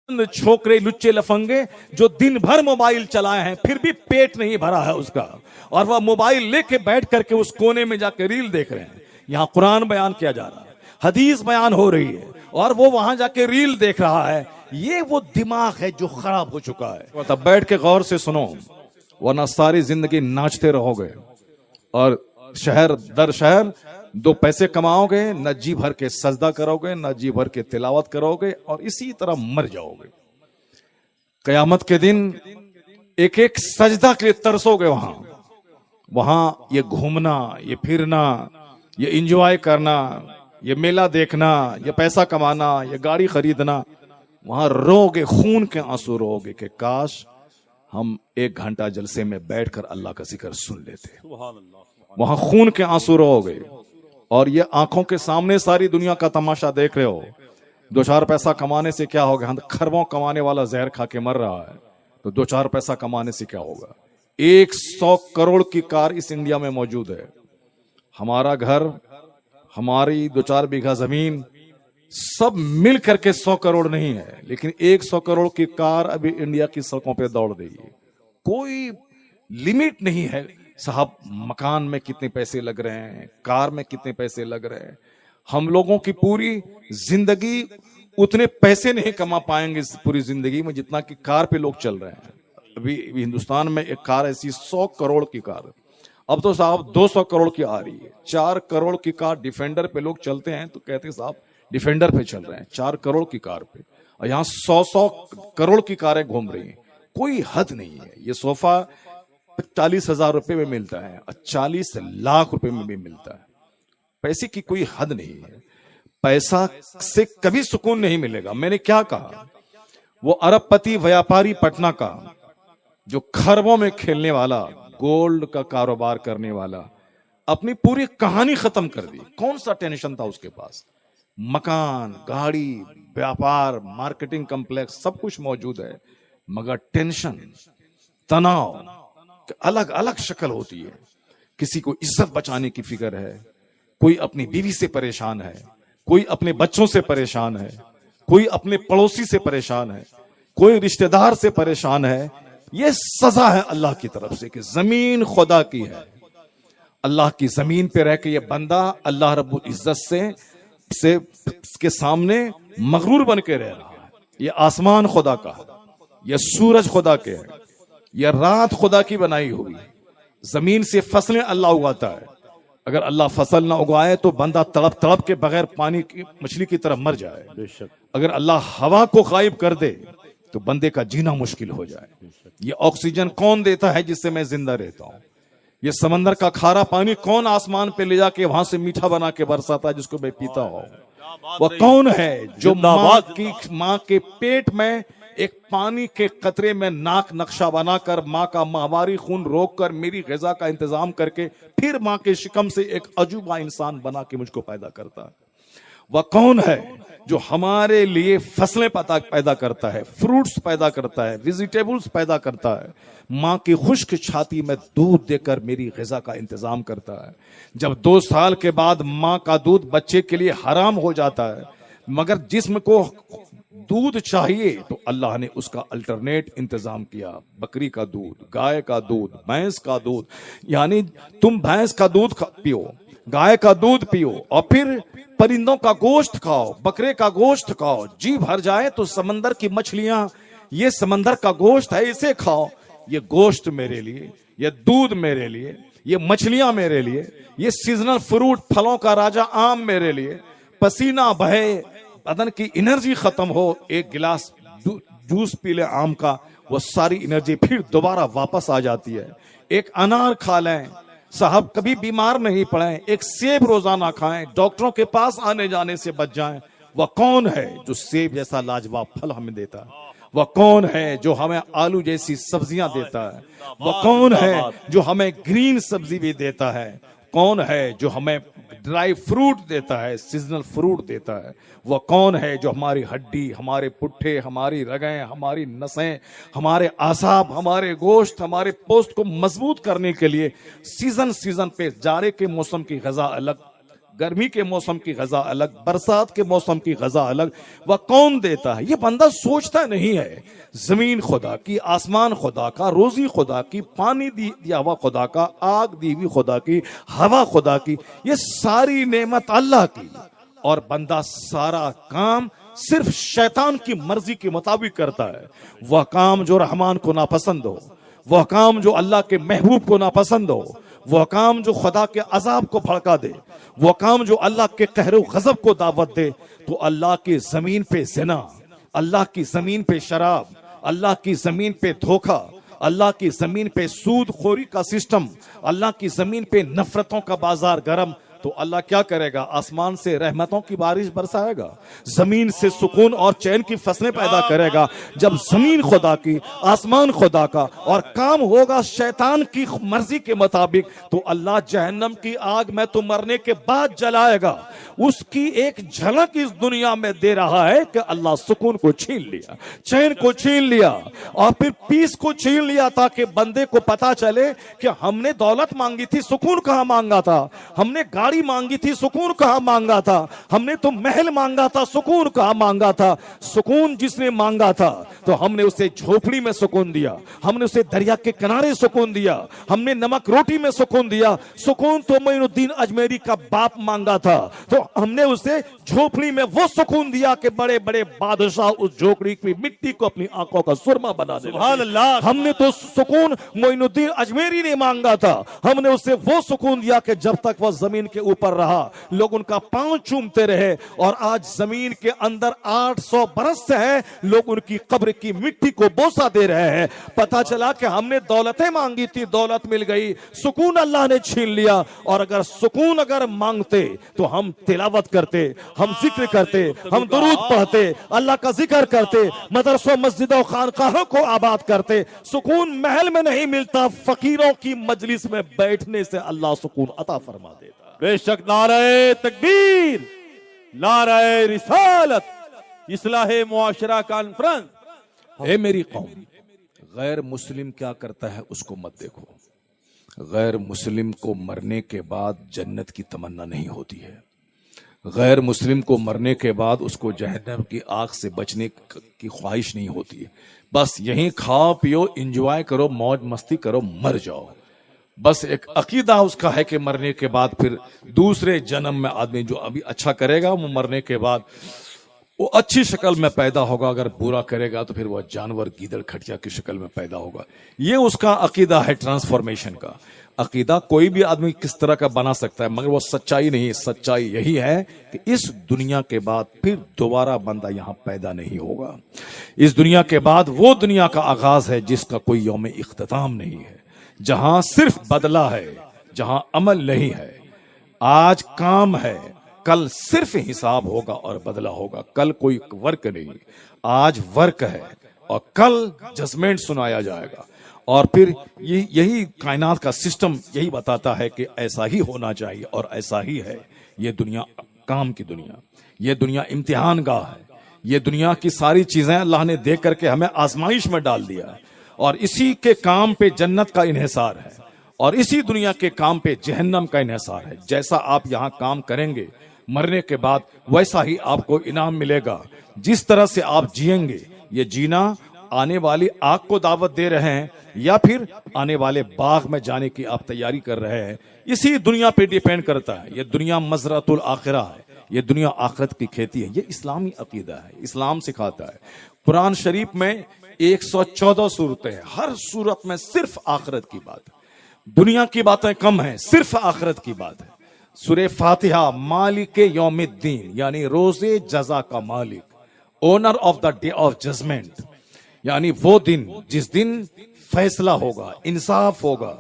छोकरे लुच्चे लफंगे जो दिन भर मोबाइल चलाए हैं फिर भी पेट नहीं भरा है उसका, और वह मोबाइल लेके बैठ करके उस कोने में जाके रील देख रहे हैं। यहां कुरान बयान किया जा रहा है, हदीस बयान हो रही है, और वो वहां जाके रील देख रहा है। ये वो दिमाग है जो खराब हो चुका है। तब बैठ के गौर से सुनो, वरना सारी जिंदगी नाचते रहोगे और शहर दर शहर दो पैसे कमाओगे, न जी भर के सजदा करोगे, न जी भर के तिलावत करोगे, और इसी तरह मर जाओगे। कयामत के दिन एक एक सजदा के लिए तरसोगे। वहां ये घूमना, ये फिरना, ये एंजॉय करना, ये मेला देखना, ये पैसा कमाना, ये गाड़ी खरीदना, वहां रोगे, खून के आंसू रोगे कि काश हम 1 घंटा जलसे में बैठकर अल्लाह का जिक्र सुन लेते। वहां खून के आंसू रोगे, और ये आंखों के सामने सारी दुनिया का तमाशा देख रहे हो। 2-4 पैसा कमाने से क्या होगा? खरबों कमाने वाला जहर खा के मर रहा है, तो 2-4 पैसा कमाने से क्या होगा? 100 करोड़ की कार इस इंडिया में मौजूद है। हमारा घर, हमारी 2-4 बीघा जमीन, सब मिल करके 100 करोड़ नहीं है, लेकिन 100 करोड़ की कार अभी इंडिया की सड़कों पे दौड़ रही है। कोई लिमिट नहीं है साहब। मकान में कितने पैसे लग रहे हैं, कार में कितने पैसे लग रहे हैं। हम लोगों की पूरी जिंदगी उतने पैसे नहीं कमा पाएंगे पूरी जिंदगी में जितना कि कार पे लोग चल रहे हैं। अभी हिंदुस्तान में एक कार ऐसी 100 करोड़ की कार, अब तो साहब 200 करोड़ की आ रही है। 4 करोड़ की कार डिफेंडर पे लोग चलते हैं तो कहते हैं साहब डिफेंडर पे चल रहे हैं, 4 करोड़ की कार पे, और यहाँ 100 करोड़ की कारें घूम रही हैं। कोई हद नहीं है। ये सोफा 40,000 रुपए में मिलता है और 40 लाख रुपए में भी मिलता है। पैसे की कोई हद नहीं है। पैसा से कभी सुकून नहीं मिलेगा। मैंने क्या कहा? वो अरबपति व्यापारी पटना का जो खरबों में खेलने वाला, गोल्ड का कारोबार करने वाला, अपनी पूरी कहानी खत्म कर दी। कौन सा टेंशन था उसके पास? मकान, गाड़ी, व्यापार, मार्केटिंग कॉम्प्लेक्स, सब कुछ मौजूद है, मगर टेंशन, तनाव अलग अलग शक्ल होती है। किसी को इज्जत बचाने की फिक्र है, कोई अपनी बीवी से परेशान है, कोई अपने बच्चों से परेशान है, कोई अपने पड़ोसी से परेशान है, कोई रिश्तेदार से परेशान है। यह सजा है अल्लाह की तरफ से कि जमीन खुदा की है। अल्लाह की जमीन पे रह के ये बंदा अल्लाह रब्बुल इज्जत से के सामने मगरूर बन के रह रहा है। ये आसमान खुदा का है, ये सूरज खुदा के है, यह रात खुदा की बनाई हुई। जमीन से फसलें अल्लाह उगाता है। अगर अल्लाह फसल ना उगाए तो बंदा तड़प तड़प के बगैर पानी की मछली की तरह मर जाए। अगर अल्लाह हवा को गायब कर दे तो बंदे का जीना मुश्किल हो जाए। ये ऑक्सीजन कौन देता है जिससे मैं जिंदा रहता हूं? ये समंदर का खारा पानी कौन आसमान पे ले जाके वहां से मीठा बना के बरसाता है जिसको मैं पीता हूं? वह कौन है जो माँ के पेट में एक पानी के कतरे में नाक नक्शा बनाकर माँ का माहवारी खून रोककर मेरी ग़िज़ा का इंतजाम करके फिर माँ के शिकम से एक अजूबा इंसान बना के मुझको पैदा करता है? वह कौन है जो हमारे लिए फसलें पैदा करता है, फ्रूट्स पैदा करता है, वेजिटेबल्स पैदा करता है, माँ की खुश्क छाती में दूध देकर मेरी ग़िज़ा का इंतजाम करता है? जब 2 साल के बाद माँ का दूध बच्चे के लिए हराम हो जाता है, मगर जिस्म को दूध चाहिए तो अल्लाह ने उसका अल्टरनेट इंतजाम किया। बकरी का दूध, गाय का दूध, भैंस का दूध। यानी तुम भैंस का दूध पियो, गाय का दूध पियो, और फिर परिंदों का गोश्त खाओ, बकरे का गोश्त खाओ। जी भर जाए तो समंदर की मछलियां, ये समंदर का गोश्त है, इसे खाओ। ये गोश्त मेरे लिए, ये दूध मेरे लिए, ये मछलियां मेरे लिए, ये सीजनल फ्रूट, फलों का राजा आम मेरे लिए। पसीना बहे, बदन की एनर्जी खत्म हो, एक गिलास जूस पी ले आम का, वो सारी एनर्जी फिर दोबारा वापस आ जाती है। एक अनार खा लें साहब, कभी बीमार नहीं पड़े। एक सेब रोजाना खाएं, डॉक्टरों के पास आने जाने से बच जाएं। वह कौन है जो सेब जैसा लाजवाब फल हमें देता है? वह कौन है जो हमें आलू जैसी सब्जियां देता है? वह कौन है जो हमें ग्रीन सब्जी भी देता है? कौन है जो हमें ड्राई फ्रूट देता है, सीजनल फ्रूट देता है? वह कौन है जो हमारी हड्डी, हमारे पुट्ठे, हमारी रगें, हमारी नसें, हमारे आसाब, हमारे गोश्त, हमारे पोस्ट को मजबूत करने के लिए सीजन पे, जाड़े के मौसम की ग़िज़ा अलग, गर्मी के मौसम की ग़िज़ा अलग, बरसात के मौसम की ग़िज़ा अलग। वह कौन देता है? ये बंदा सोचता नहीं है। जमीन खुदा की, आसमान खुदा का, रोजी खुदा की, पानी दिया हुआ खुदा का, आग दी हुई खुदा की, हवा खुदा की, ये सारी नेमत अल्लाह की। और बंदा सारा काम सिर्फ शैतान की मर्जी के मुताबिक करता है। वह काम जो रहमान को नापसंद हो, वह काम जो अल्लाह के महबूब को नापसंद हो, वह काम जो खुदा के अजाब को भड़का दे, वह काम जो अल्लाह के कहर गजब को दावत दे, तो अल्लाह की जमीन पे ज़िना, अल्लाह की जमीन पे शराब, अल्लाह की जमीन पे धोखा, अल्लाह की जमीन पे सूद खोरी का सिस्टम, अल्लाह की जमीन पे नफरतों का बाजार गरम, तो अल्लाह क्या करेगा? आसमान से रहमतों की बारिश बरसाएगा, जमीन से सुकून और चैन की फसलें पैदा करेगा। जब जमीन खुदा की, आसमान खुदा का और काम होगा शैतान की मर्जी के मुताबिक, तो अल्लाह जहन्नम की आग में तो मरने के बाद जलाएगा। उसकी एक झलक इस दुनिया में दे रहा है कि अल्लाह सुकून को छीन लिया, चैन को छीन लिया और फिर पीस को छीन लिया, ताकि बंदे को पता चले कि हमने दौलत मांगी थी, सुकून कहां मांगा था, हमने गाड़ी मांगी थी, सुकून कहां मांगा था, हमने तो महल मांगा था, सुकून कहां मांगा था। सुकून जिसने मांगा था तो हमने उसे झोपड़ी में सुकून दिया, हमने उसे दरिया के किनारे सुकून दिया, हमने नमक रोटी में सुकून दिया। सुकून तो मोइनुद्दीन अजमेरी का बाप मांगा था, तो हमने उसे झोपड़ी में वो सुकून दिया कि बड़े बड़े बादशाह उस झोपड़ी की मिट्टी को अपनी आंखों का सुरमा बना दे। सुभान अल्लाह। हमने तो सुकून मोइनुद्दीन अजमेरी ने मांगा था, हमने उसे वो सुकून दिया कि जब तक वह जमीन के ऊपर रहा लोग उनका पांव चूमते रहे। और आज जमीन के अंदर 800 बरस से है लोग उनकी कब्र की मिट्टी को बोसा दे रहे हैं। पता चला कि हमने दौलतें मांगी थी, दौलत मिल गई, सुकून अल्लाह ने छीन लिया। और अगर सुकून अगर मांगते तो हम तिलावत करते, हम जिक्र करते, हम दुरूद पढ़ते, अल्लाह का जिक्र करते, मदरसों मस्जिदों खानकाहों को आबाद करते। सुकून महल में नहीं मिलता, फकीरों की मजलिस में बैठने से अल्लाह सुकून अता फरमा देता। बेशक। नारे तकबीर, नारे रिसालत, इस्लाहे मुआशरा कॉन्फ्रेंस। हे मेरी कौम, गैर मुस्लिम क्या करता है उसको मत देखो। गैर मुस्लिम को मरने के बाद जन्नत की तमन्ना नहीं होती है। गैर मुस्लिम को मरने के बाद उसको जहन्नम की आग से बचने की ख्वाहिश नहीं होती है। बस यहीं खाओ पियो, एंजॉय करो, मौज मस्ती करो, मर जाओ। बस एक अकीदा उसका है कि मरने के बाद फिर दूसरे जन्म में आदमी जो अभी अच्छा करेगा वो मरने के बाद वो अच्छी शक्ल में पैदा होगा, अगर बुरा करेगा तो फिर वह जानवर गीदड़ खटिया की शक्ल में पैदा होगा। ये उसका अकीदा है ट्रांसफॉर्मेशन का। अकीदा कोई भी आदमी किस तरह का बना सकता है, मगर वो सच्चाई नहीं है। सच्चाई यही है कि इस दुनिया के बाद फिर दोबारा बंदा यहां पैदा नहीं होगा। इस दुनिया के बाद वो दुनिया का आगाज है जिसका कोई यौम इख्तिताम नहीं है, जहां सिर्फ बदला है, जहां अमल नहीं है। आज काम है, कल सिर्फ हिसाब होगा और बदला होगा। कल कोई वर्क नहीं, आज वर्क है और कल जजमेंट सुनाया जाएगा। और फिर यही कायनात का सिस्टम यही बताता है कि ऐसा ही होना चाहिए और ऐसा ही है। ये दुनिया काम की दुनिया, ये दुनिया इम्तिहान गाह है। ये दुनिया की सारी चीजें अल्लाह ने देख करके हमें आजमाइश में डाल दिया है। और इसी के काम पे जन्नत का इन्हिसार है और इसी दुनिया के काम पे जहन्नम का इन्हिसार है। जैसा आप यहाँ काम करेंगे मरने के बाद वैसा ही आपको इनाम मिलेगा। जिस तरह से आप जिएंगे, ये जीना आने वाली आग को दावत दे रहे हैं या फिर आने वाले बाग में जाने की आप तैयारी कर रहे हैं, इसी दुनिया पे डिपेंड करता है। ये दुनिया मजरतुल आखिरा है, ये दुनिया आखिरत की खेती है। ये इस्लामी अकीदा है, इस्लाम सिखाता है। कुरान शरीफ में 114 सूरतें हैं, हर सूरत में सिर्फ आखिरत की बात है। दुनिया की बातें कम है, सिर्फ आखिरत की बात है। सूरे फातिहा मालिक यौमिद्दीन यानी रोजे जजा का मालिक, owner of the day of judgment, यानी वो दिन जिस दिन फैसला होगा, इंसाफ होगा,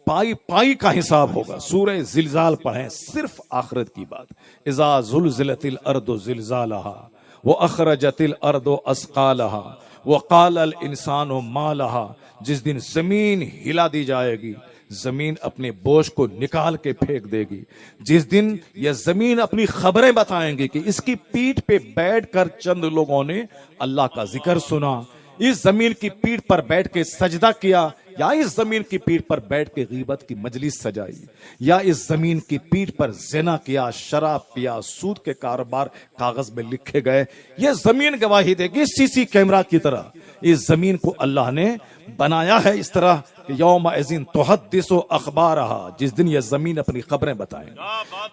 पाई पाई का हिसाब होगा। सूरे जिलजाल पढ़ें, सिर्फ आखिरत की बात। इज़ा ज़ुलज़िलतिल अर्दु ज़िलज़ालहा व अखरजतिल अर्दु अस्क़ालहा व क़ालल इंसानु मा लहा। जिस दिन जमीन हिला दी जाएगी, जमीन अपने बोझ को निकाल के फेंक देगी। जिस दिन यह जमीन अपनी खबरें बताएंगी कि इसकी पीठ पे बैठकर चंद लोगों ने अल्लाह का जिक्र सुना, इस जमीन की पीठ पर बैठ के सजदा किया, या इस जमीन की पीठ पर बैठ के गीबत की मजलिस सजाई, या इस जमीन की पीठ पर ज़िना किया, शराब पिया, सूद के कारोबार कागज में लिखे गए, ये जमीन गवाही देगी सीसी कैमरा की तरह। इस जमीन को अल्लाह ने बनाया है इस तरह कि यौम अज़ीन तुहद्दिसु अखबारहा, जिस दिन ये जमीन अपनी खबरें बताएंगे।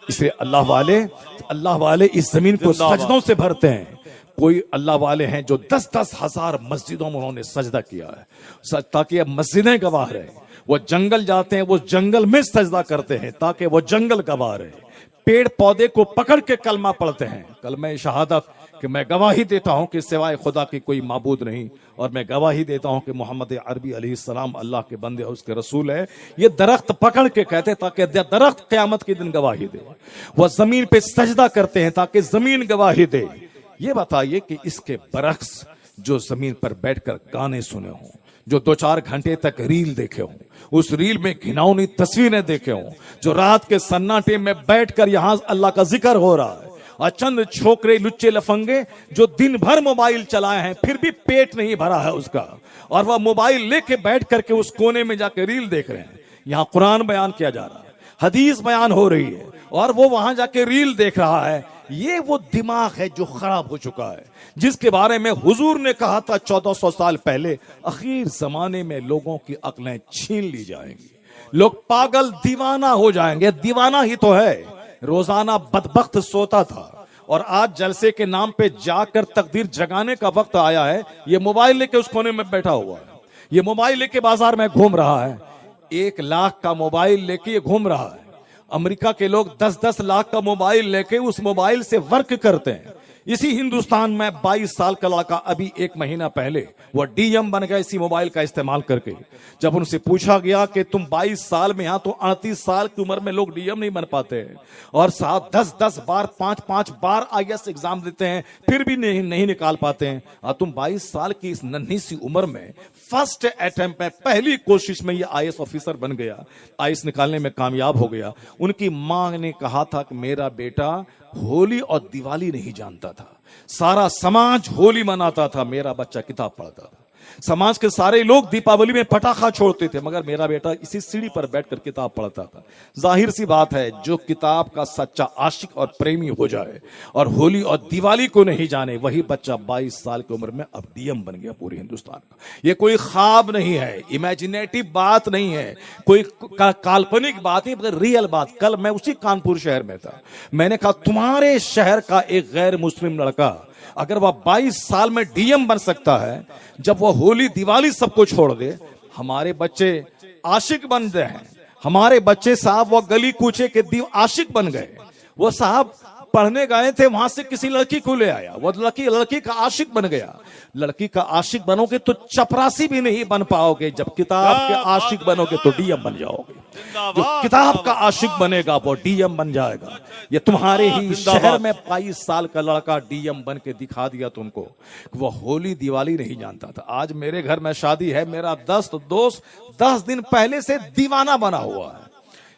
इसे अल्लाह वाले इस जमीन को सजदों से भरते हैं। कोई अल्लाह वाले हैं जो 10-10 हजार मस्जिदों में उन्होंने सजदा किया है ताकि अब मस्जिदें गवाह रहे। वो जंगल जाते हैं, वो जंगल में सजदा करते हैं ताकि वो जंगल गवाह रहे। पेड़ पौधे को पकड़ के कलमा पढ़ते हैं, कलमा शहादत कि मैं गवाही देता हूं कि सिवाय खुदा की कोई माबूद नहीं, और मैं गवाही देता हूं कि मोहम्मद अरबी अलैहिस्सलाम अल्लाह के बंदे और उसके रसूल है। ये दरख्त पकड़ के कहते हैं ताकि दरख्त क़यामत के दिन गवाही दे। वह जमीन पे सजदा करते हैं ताकि जमीन गवाही दे। ये बताइए कि इसके बरक्स जो जमीन पर बैठकर गाने सुने हों, जो 2-4 घंटे तक रील देखे हों, उस रील में घिनौनी तस्वीरें देखे हों, जो रात के सन्नाटे में बैठकर यहां अल्लाह का जिक्र हो रहा है, और चंद छोकरे लुच्चे लफंगे जो दिन भर मोबाइल चलाए हैं फिर भी पेट नहीं भरा है उसका, और वह मोबाइल लेके बैठ करके उस कोने में जाके रील देख रहे हैं। यहां कुरान बयान किया जा रहा है, हदीस बयान हो रही है, और वो वहां जाके रील देख रहा है। ये वो दिमाग है जो खराब हो चुका है, जिसके बारे में हुजूर ने कहा था 1400 साल पहले, आखिर जमाने में लोगों की अक्लें छीन ली जाएंगी, लोग पागल दीवाना हो जाएंगे। दीवाना ही तो है, रोजाना बदबख्त सोता था और आज जलसे के नाम पे जाकर तकदीर जगाने का वक्त आया है। ये मोबाइल लेके उस कोने में बैठा हुआ है, ये मोबाइल लेके बाजार में घूम रहा है, 1 लाख का मोबाइल लेके ये घूम रहा है। अमेरिका के लोग 10-10 लाख का मोबाइल लेके उस मोबाइल से वर्क करते हैं। इसी हिंदुस्तान में 22 साल का लड़का अभी 1 महीना पहले वो डीएम बन गया इसी मोबाइल का इस्तेमाल करके। जब उनसे पूछा गया कि तुम 22 साल में, यहां तो 38 साल की उम्र में लोग डीएम नहीं बन पाते हैं, और साथ 10-10 बार 5-5 बार आईएएस एग्जाम देते हैं फिर भी नहीं निकाल पाते हैं, और तुम 22 साल की इस नन्ही सी उम्र में फर्स्ट अटेम्प्ट में, पहली कोशिश में ये आईएएस ऑफिसर बन गया, आईएएस निकालने में कामयाब हो गया। उनकी मां ने कहा था कि मेरा बेटा होली और दिवाली नहीं जानता था, सारा समाज होली मनाता था, मेरा बच्चा किताब पढ़ता था। समाज के सारे लोग दीपावली में पटाखा छोड़ते थे, मगर मेरा बेटा इसी सीढ़ी पर बैठकर किताब पढ़ता था। जाहिर सी बात है, जो किताब का सच्चा आशिक और प्रेमी हो जाए और होली और दिवाली को नहीं जाने, वही बच्चा 22 साल की उम्र में अब डीएम बन गया पूरे हिंदुस्तान का। ये कोई ख्वाब नहीं है, इमेजिनेटिव बात नहीं है, कोई काल्पनिक बात नहीं, मगर रियल बात। कल मैं उसी कानपुर शहर में था, मैंने कहा तुम्हारे शहर का एक गैर मुस्लिम लड़का अगर वह 22 साल में डीएम बन सकता है, जब वह होली दिवाली सबको छोड़ दे, हमारे बच्चे आशिक बन गए हैं, हमारे बच्चे साहब वो गली कूचे के आशिक बन गए। वो साहब पढ़ने गए थे, वहां से किसी लड़की को ले आया, वो लड़की का आशिक बन गया। लड़की का आशिक बनोगे तो चपरासी भी नहीं बन पाओगे, जब किताब के आशिक बनोगे तो डीएम बन जाओगे। जो किताब का आशिक बनेगा वो डीएम बन जाएगा। ये तुम्हारे ही शहर में 22 साल का लड़का डीएम बन के दिखा दिया तुमको, वो होली दिवाली नहीं जानता था। आज मेरे घर में शादी है, मेरा दोस्त 10 दिन पहले से दीवाना बना हुआ है,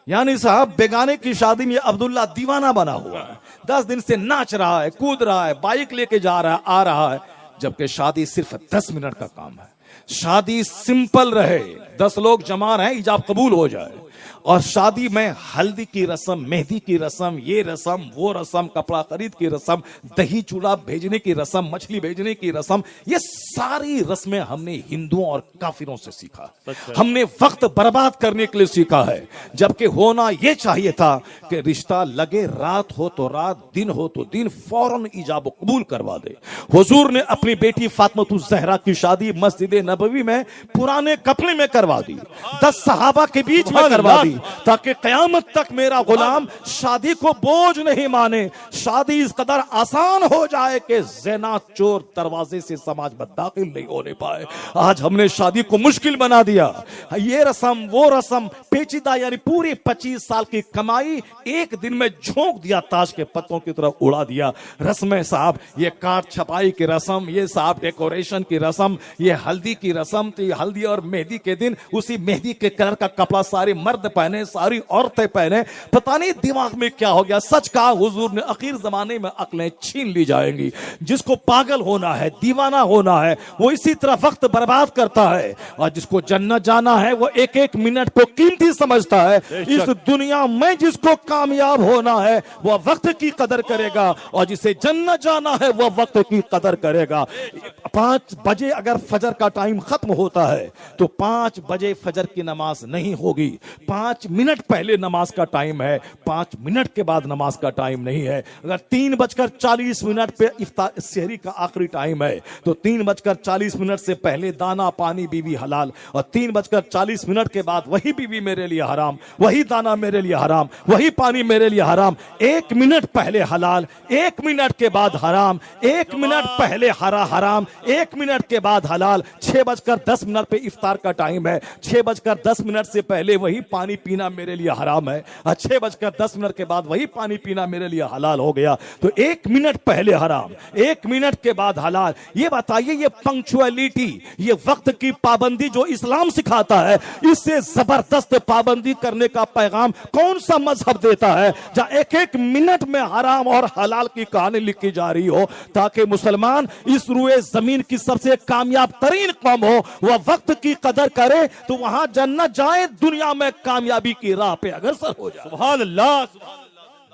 यानी साहब बेगाने की शादी में अब्दुल्ला दीवाना बना हुआ है, 10 दिन से नाच रहा है, कूद रहा है, बाइक लेके जा रहा है, आ रहा है, जबकि शादी सिर्फ 10 मिनट का काम है। शादी सिंपल रहे, 10 लोग जमा रहे, इजाब कबूल हो जाए। और शादी में हल्दी की रस्म, मेहंदी की रस्म, ये रस्म, वो रस्म, कपड़ा खरीद की रस्म, दही चूड़ा भेजने की रस्म, मछली भेजने की रस्म, ये सारी रस्में हमने हिंदुओं और काफिरों से सीखा। हमने वक्त बर्बाद करने के लिए सीखा है, जबकि होना यह चाहिए था कि रिश्ता लगे, रात हो तो रात, दिन हो तो दिन, फौरन इजाब कबूल करवा दे। हुजूर ने अपनी बेटी फातिमा ज़हरा की शादी मस्जिद नबवी में पुराने कपड़े में करवा दी, 10 सहाबा के बीच में करवा दी, ताकि कयामत तक मेरा गुलाम शादी को बोझ नहीं माने। शादी इस कदर आसान हो जाए कि ज़िना चोर दरवाजे से समाज में दाखिल नहीं होने पाए। आज हमने शादी को मुश्किल बना दिया, ये रस्म वो रस्म, पेचीदा, यानी पूरी 25 साल की कमाई एक दिन में झोंक दिया, ताश के पत्तों की तरफ उड़ा दिया। रस्में साहब, ये कार्ड छपाई की रस्म, ये साहब डेकोरेशन की रस्म, ये हल्दी हल्दी की रस्म थी, हल्दी और मेहंदी के दिन उसी मेहंदी के कलर का कपड़ा सारे मर्द पहने, सारी औरतें पहने। पता नहीं दिमाग में क्या हो गया। सच कहा हुजूर ने, आखिर जमाने में अक्लें छीन ली जाएंगी। जिसको पागल होना है, दीवाना होना है, वो इसी तरह वक्त बर्बाद करता है, और जिसको जन्नत जाना है वो एक एक मिनट को कीमती समझता है। इस दुनिया में जिसको कामयाब होना है वह वक्त की कदर करेगा, और जिसे जन्नत जाना है वह वक्त की कदर करेगा। 5 बजे अगर फजर का टाइम खत्म होता है तो 5 बजे फजर की नमाज नहीं होगी। 5 मिनट पहले नमाज का टाइम है, 5 मिनट के बाद नमाज का टाइम नहीं है। अगर 3:40 पे इफ्तार सहरी का आखिरी टाइम है तो 3:40 से पहले दाना पानी बीवी हलाल, और 3:40 के बाद वही बीवी मेरे लिए हराम, वही दाना मेरे लिए हराम, वही पानी मेरे लिए हराम। 1 मिनट पहले हलाल, 1 मिनट के बाद हराम, 1 मिनट पहले हराम, 1 मिनट के बाद हलाल। 6:10 पे इफ्तार का टाइम है, 6:10 से पहले वही पानी पीना मेरे लिए हराम है, और 6:10 के बाद वही पानी पीना मेरे लिए हलाल हो गया। तो 1 मिनट पहले हराम, 1 मिनट के बाद हलाल। ये बताइए, ये पंक्चुअलिटी, ये वक्त की पाबंदी जो इस्लाम सिखाता है, इससे जबरदस्त पाबंदी करने का पैगाम कौन सा मजहब देता है, जहां एक एक मिनट में हराम और हलाल की कहानी लिखी जा रही हो, ताकि मुसलमान इस रुए जमीन की सबसे कामयाब तरीन कौम हो, वह वक्त की कदर करे तो वहां जन्नत जाए, दुनिया में कामयाबी की राह पे अग्रसर हो जाए। सुभान अल्लाह।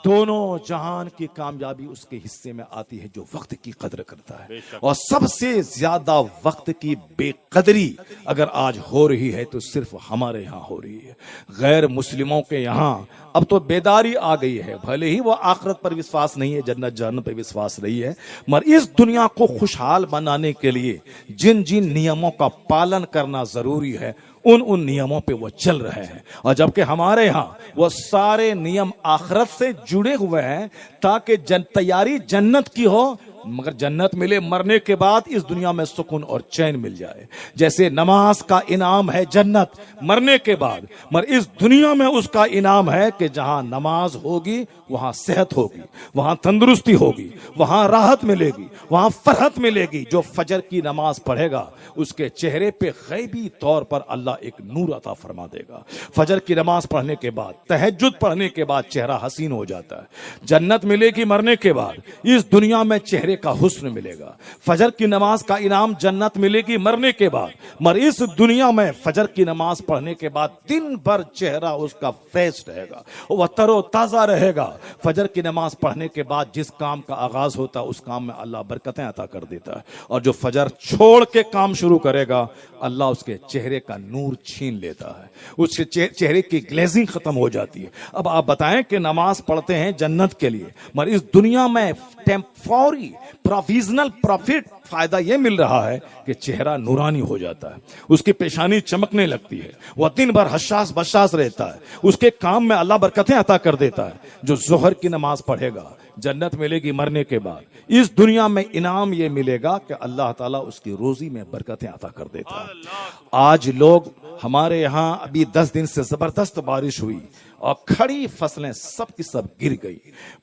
दोनों जहान की कामयाबी उसके हिस्से में आती है जो वक्त की कदर करता है। और सबसे ज्यादा वक्त की बेकदरी अगर आज हो रही है तो सिर्फ हमारे यहां हो रही है। गैर मुस्लिमों के यहां अब तो बेदारी आ गई है, भले ही वो आखिरत पर विश्वास नहीं है, जन्नत जहन्नम पर विश्वास नहीं है, मगर इस दुनिया को खुशहाल बनाने के लिए जिन जिन नियमों का पालन करना जरूरी है उन नियमों पे वो चल रहे हैं। और जबकि हमारे यहाँ वो सारे नियम आखिरत से जुड़े हुए हैं, ताकि तैयारी जन्नत की हो, मगर जन्नत मिले मरने के बाद, इस दुनिया में सुकून और चैन मिल जाए। जैसे नमाज का इनाम है जन्नत मरने के बाद, मगर इस दुनिया में उसका इनाम है कि जहां नमाज होगी वहां सेहत होगी, वहां तंदुरुस्ती होगी, वहां राहत मिलेगी, वहां फरहत मिलेगी। जो फजर की नमाज पढ़ेगा उसके चेहरे पे गैबी तौर पर अल्लाह एक नूर अता फरमा देगा। फजर की नमाज पढ़ने के बाद, तहज्जुद पढ़ने के बाद चेहरा हसीन हो जाता है। जन्नत मिलेगी मरने के बाद, इस दुनिया में चेहरे का हुस्न मिलेगा। फजर की नमाज का इनाम जन्नत मिलेगी मरने के बाद, मगर इस दुनिया में फजर की नमाज पढ़ने के बाद दिन भर चेहरा उसका फ्रेश रहेगा, वह तरोताजा रहेगा। फजर की नमाज पढ़ने के बाद जिस काम का आगाज होता है उस काम में अल्लाह बरकतें अता कर देता है, और जो फजर छोड़ के काम शुरू करेगा अल्लाह उसके चेहरे का नूर छीन लेता है, उसके चेहरे की ग्लेजिंग खत्म हो जाती है। अब आप बताएं कि नमाज पढ़ते हैं जन्नत के लिए, मगर इस दुनिया में टेम्पररी प्रोविजनल प्रॉफिट फायदा यह मिल रहा है कि चेहरा नूरानी हो जाता है, उसकी पेशानी चमकने लगती है, वह दिन भर हशास बशास रहता है, उसके काम में अल्लाह बरकतें अता कर देता है। जो जोहर की नमाज पढ़ेगा जन्नत मिलेगी मरने के बाद, इस दुनिया में इनाम यह मिलेगा कि अल्लाह ताला उसकी रोजी में बरकतें अता कर देता है। आज लोग हमारे यहां अभी 10 दिन से जबरदस्त बारिश हुई और खड़ी फसलें सब की सब गिर गई।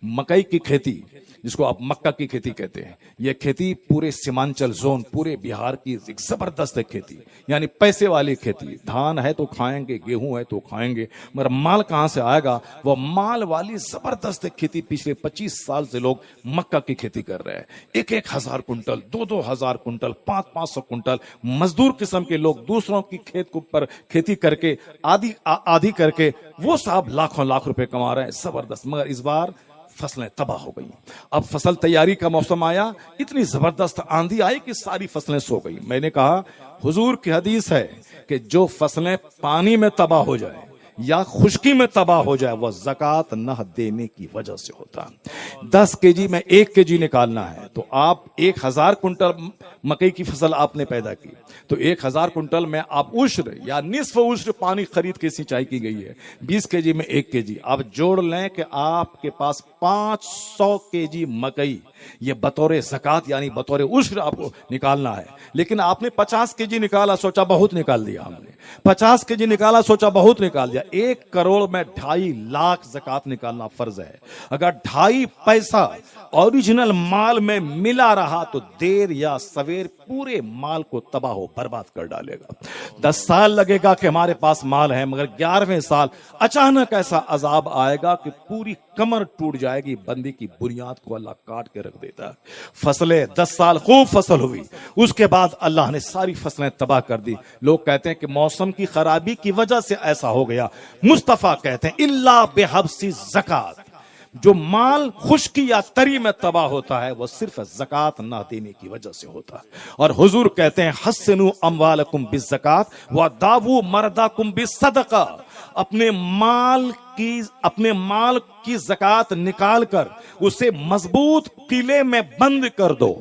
मकई की खेती, जिसको आप मक्का की खेती कहते हैं, यह खेती पूरे सीमांचल जोन, पूरे बिहार की एक जबरदस्त खेती, यानी पैसे वाली खेती। धान है तो खाएंगे, गेहूं है तो खाएंगे, मगर माल कहां से आएगा? वो माल वाली जबरदस्त खेती। पिछले 25 साल से लोग मक्का की खेती कर रहे हैं। 1-1 हजार कुंटल, 2-2 हजार कुंटल, 500-500 कुंटल मजदूर किस्म के लोग दूसरों की खेत के ऊपर खेती करके आधी करके वो साहब लाखों लाख रुपए कमा रहे हैं, जबरदस्त। मगर इस बार फसलें तबाह हो गई। अब फसल तैयारी का मौसम आया, इतनी जबरदस्त आंधी आई कि सारी फसलें सो गई। मैंने कहा हुजूर की हदीस है कि जो फसलें पानी में तबाह हो जाए या खुश्की में तबाह हो जाए वह ज़कात न देने की वजह से होता है। 10 केजी में 1 केजी निकालना है तो आप 1000 कुंटल मकई की फसल आपने पैदा की तो 1000 कुंटल में आप उश्र या निस्फ उश्र पानी खरीद के सिंचाई की गई है। 20 केजी में 1 केजी आप जोड़ लें कि आपके पास 500 केजी मकई ये बतौर ज़कात यानी बतौर उश्र आपको निकालना है। लेकिन आपने 50 केजी निकाला, सोचा बहुत निकाल दिया। हमने 50 केजी निकाला, सोचा बहुत निकाल दिया। 1 करोड़ में 2.5 लाख ज़कात निकालना फर्ज है। अगर 2.5 पैसा ओरिजिनल माल में मिला रहा तो देर या सवेर पूरे माल को तबाह बर्बाद कर डालेगा। 10 साल लगेगा कि हमारे पास माल है, मगर 11वें साल अचानक ऐसा अजाब आएगा कि पूरी कमर टूट जाएगी, बंदी की बुनियाद को अल्लाह काट के रख देता है। फसलें 10 साल खूब फसल हुई, उसके बाद अल्लाह ने सारी फसलें तबाह कर दी। लोग कहते हैं कि मौसम की खराबी की वजह से ऐसा हो गया। मुस्तफा कहते हैं इल्ला बेहब्सी ज़कात, जो माल खुश्की या तरी में तबाह होता है वो सिर्फ ज़कात ना देने की वजह से होता है। और हुजूर कहते हैं हस्सिनु अम्वालकुम बिज़्ज़कात व दावू मरदाकुम बिस्सदका, अपने माल की ज़कात निकाल कर उसे मजबूत किले में बंद कर दो।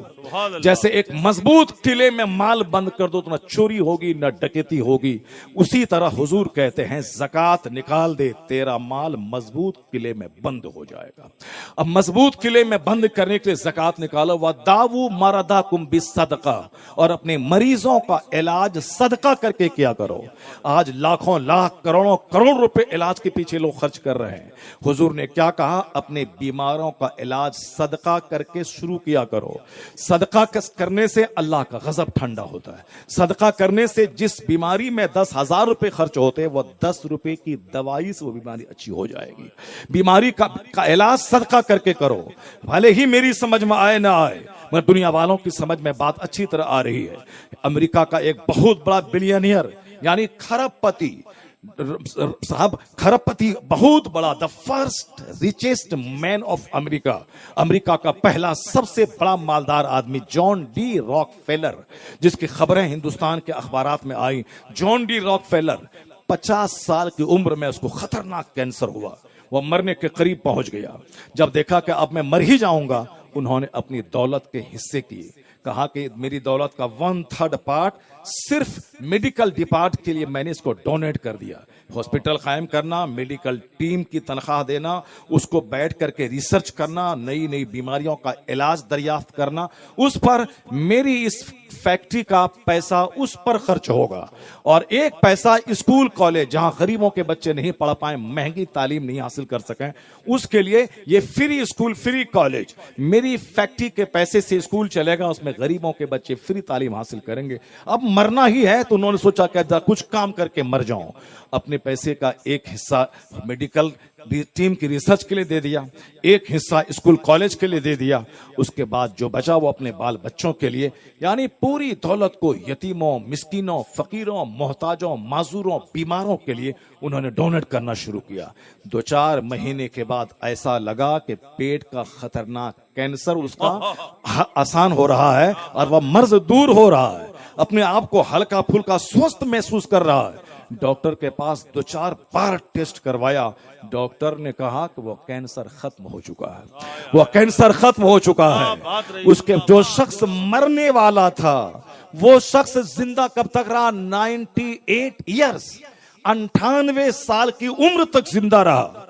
जैसे एक मजबूत किले में माल बंद कर दो तो ना चोरी होगी ना डकैती होगी, उसी तरह हुजूर कहते हैं ज़कात निकाल दे, तेरा माल मजबूत किले में बंद हो जाएगा। अब मजबूत किले में बंद करने के लिए ज़कात निकालो। व दावू मरदाकुम बिस्सदका, और अपने मरीजों का इलाज सदका करके किया करो। आज लाखों लाख करोड़ों करोड़ रुपए इलाज के पीछे लोग खर्च कर रहे हैं। हुजूर ने क्या कहा? अपने बीमारों का इलाज सदका करके शुरू किया करो। सदका करने से अल्लाह का गजब ठंडा होता है। सदका करने से जिस बीमारी में 10,000 रुपए खर्च होते हैं, वो 10 रुपए की दवाई से वो बीमारी अच्छी हो जाएगी। बीमारी का इलाज सदका करके करो, भले ही मेरी समझ में आए ना आए, मगर दुनिया वालों की समझ में बात अच्छी तरह आ रही है। अमेरिका का एक बहुत बड़ा बिलियनियर यानी खरबपति साहब, खरबपति बहुत बड़ा, the first richest man of America, America का पहला सबसे बड़ा मालदार आदमी जॉन डी रॉकफेलर, जिसकी खबरें हिंदुस्तान के अखबारात में आई। जॉन डी रॉकफेलर 50 साल की उम्र में उसको खतरनाक कैंसर हुआ, वह मरने के करीब पहुंच गया। जब देखा कि अब मैं मर ही जाऊंगा, उन्होंने अपनी दौलत के हिस्से किए। कहा कि मेरी दौलत का 1/3 पार्ट सिर्फ मेडिकल डिपार्ट के लिए मैंने इसको डोनेट कर दिया। हॉस्पिटल कायम करना, मेडिकल टीम की तनख्वाह देना, उसको बैठ करके रिसर्च करना, नई नई बीमारियों का इलाज दरियाफ्त करना, उस पर मेरी इस फैक्ट्री का पैसा उस पर खर्च होगा। और एक पैसा स्कूल कॉलेज जहां गरीबों के बच्चे नहीं पढ़ पाए, महंगी तालीम नहीं हासिल कर सकें, उसके लिए ये फ्री स्कूल फ्री कॉलेज मेरी फैक्ट्री के पैसे से स्कूल चलेगा, उसमें गरीबों के बच्चे फ्री तालीम हासिल करेंगे। अब मरना ही है तो उन्होंने सोचा कि कुछ काम करके मर जाऊं। अपने पैसे का एक हिस्सा मेडिकल टीम की रिसर्च के लिए दे दिया, एक हिस्सा स्कूल कॉलेज के लिए दे दिया, उसके बाद जो बचा वो अपने बाल बच्चों के लिए, यानी पूरी दौलत को यतीमों, मिस्कीनों, फकीरों, मोहताजों, माजूरों, बीमारों के लिए उन्होंने डोनेट करना शुरू किया। 2-4 महीने के बाद ऐसा लगा कि पेट का खतरनाक कैंसर उसका आसान हो रहा है और वह मर्ज दूर हो रहा है, अपने आप को हल्का फुल्का स्वस्थ महसूस कर रहा है। डॉक्टर के पास 2-4 बार टेस्ट करवाया, डॉक्टर ने कहा कि वो कैंसर खत्म हो चुका है, वो कैंसर खत्म हो चुका है। उसके जो शख्स मरने वाला था वो शख्स जिंदा कब तक रहा? 98 ईयर्स, 98 साल की उम्र तक जिंदा रहा।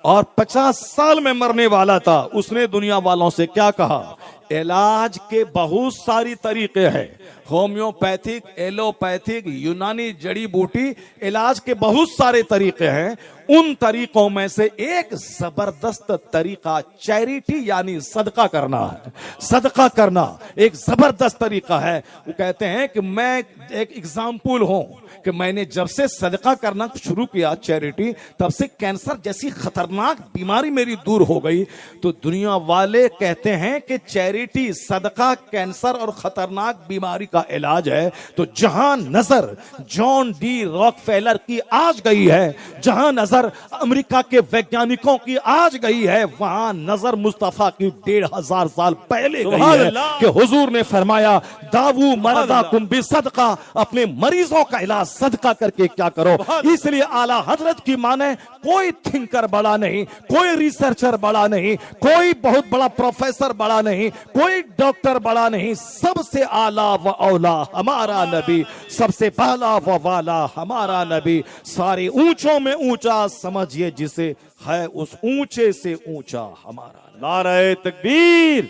और 50 साल में मरने वाला था। उसने दुनिया वालों से क्या कहा? इलाज के बहुत सारी तरीके हैं, होम्योपैथिक, एलोपैथिक, यूनानी जड़ी बूटी, इलाज के बहुत सारे तरीके हैं। उन तरीकों में से एक जबरदस्त तरीका चैरिटी यानी सदका करना है। सदका करना एक जबरदस्त तरीका है। वो कहते हैं कि मैं एक एग्जाम्पल हूं कि मैंने जब से सदका करना शुरू किया चैरिटी, तब से कैंसर जैसी खतरनाक बीमारी मेरी दूर हो गई। तो दुनिया वाले कहते हैं कि चैरिटी, सदका कैंसर और खतरनाक बीमारी का इलाज है। तो जहां नजर जॉन डी रॉकफेलर की आज गई है, जहां नजर अमेरिका के वैज्ञानिकों की आज गई है, वहां नजर मुस्तफा की 1500 साल पहले गई है कि हुजूर ने फरमाया दावू मरदाकुम बिसदका, अपने मरीजों का इलाज सदका करके क्या करो। इसलिए आला हजरत की माने कोई थिंकर बड़ा नहीं, कोई रिसर्चर बड़ा नहीं, कोई बहुत बड़ा प्रोफेसर बड़ा नहीं, कोई डॉक्टर बड़ा नहीं, सबसे आला व औला हमारा नबी, सबसे पहला व वाला हमारा नबी, सारे ऊंचों में ऊंचा समझिए जिसे है, उस ऊंचे से ऊंचा हमारा। नारे तकबीर,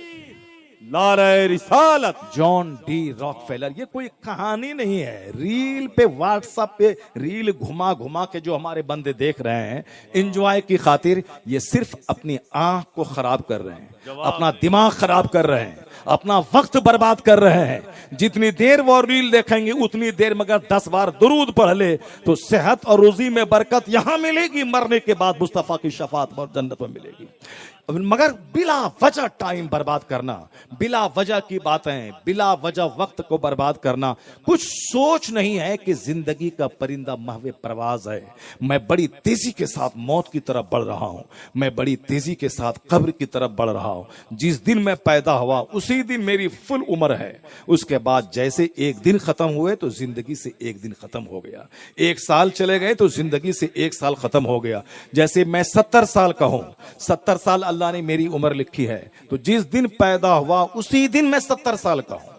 नारे रिसालत। जॉन डी रॉकफेलर, ये कोई कहानी नहीं है। रील पे, व्हाट्सएप पे रील घुमा घुमा के जो हमारे बंदे देख रहे हैं एंजॉय की खातिर, ये सिर्फ अपनी आंख को खराब कर रहे हैं, अपना दिमाग खराब कर रहे हैं, अपना वक्त बर्बाद कर रहे हैं। जितनी देर वो रील देखेंगे उतनी देर मगर 10 बार दुरूद पढ़ ले तो सेहत और रोजी में बरकत यहां मिलेगी, मरने के बाद मुस्तफा की शफात और जन्नत में मिलेगी। मगर बिला वजह टाइम बर्बाद करना, बिला वजह की बातें, बिला वजह वक्त को बर्बाद करना, कुछ सोच नहीं है कि जिंदगी का परिंदा महवे परवाज है। मैं बड़ी तेजी के साथ मौत की तरफ बढ़ रहा हूं, मैं बड़ी तेजी के साथ कब्र की तरफ बढ़ रहा हूं। जिस दिन मैं पैदा हुआ उसी दिन मेरी फुल उम्र है। उसके बाद जैसे एक दिन खत्म हुए तो जिंदगी से एक दिन खत्म हो गया, 1 साल चले गए तो जिंदगी से 1 साल खत्म हो गया। जैसे मैं 70 साल का हूं, 70 साल अल्लाह ने मेरी उम्र लिखी है, तो जिस दिन पैदा हुआ उसी दिन मैं 70 साल का हूं।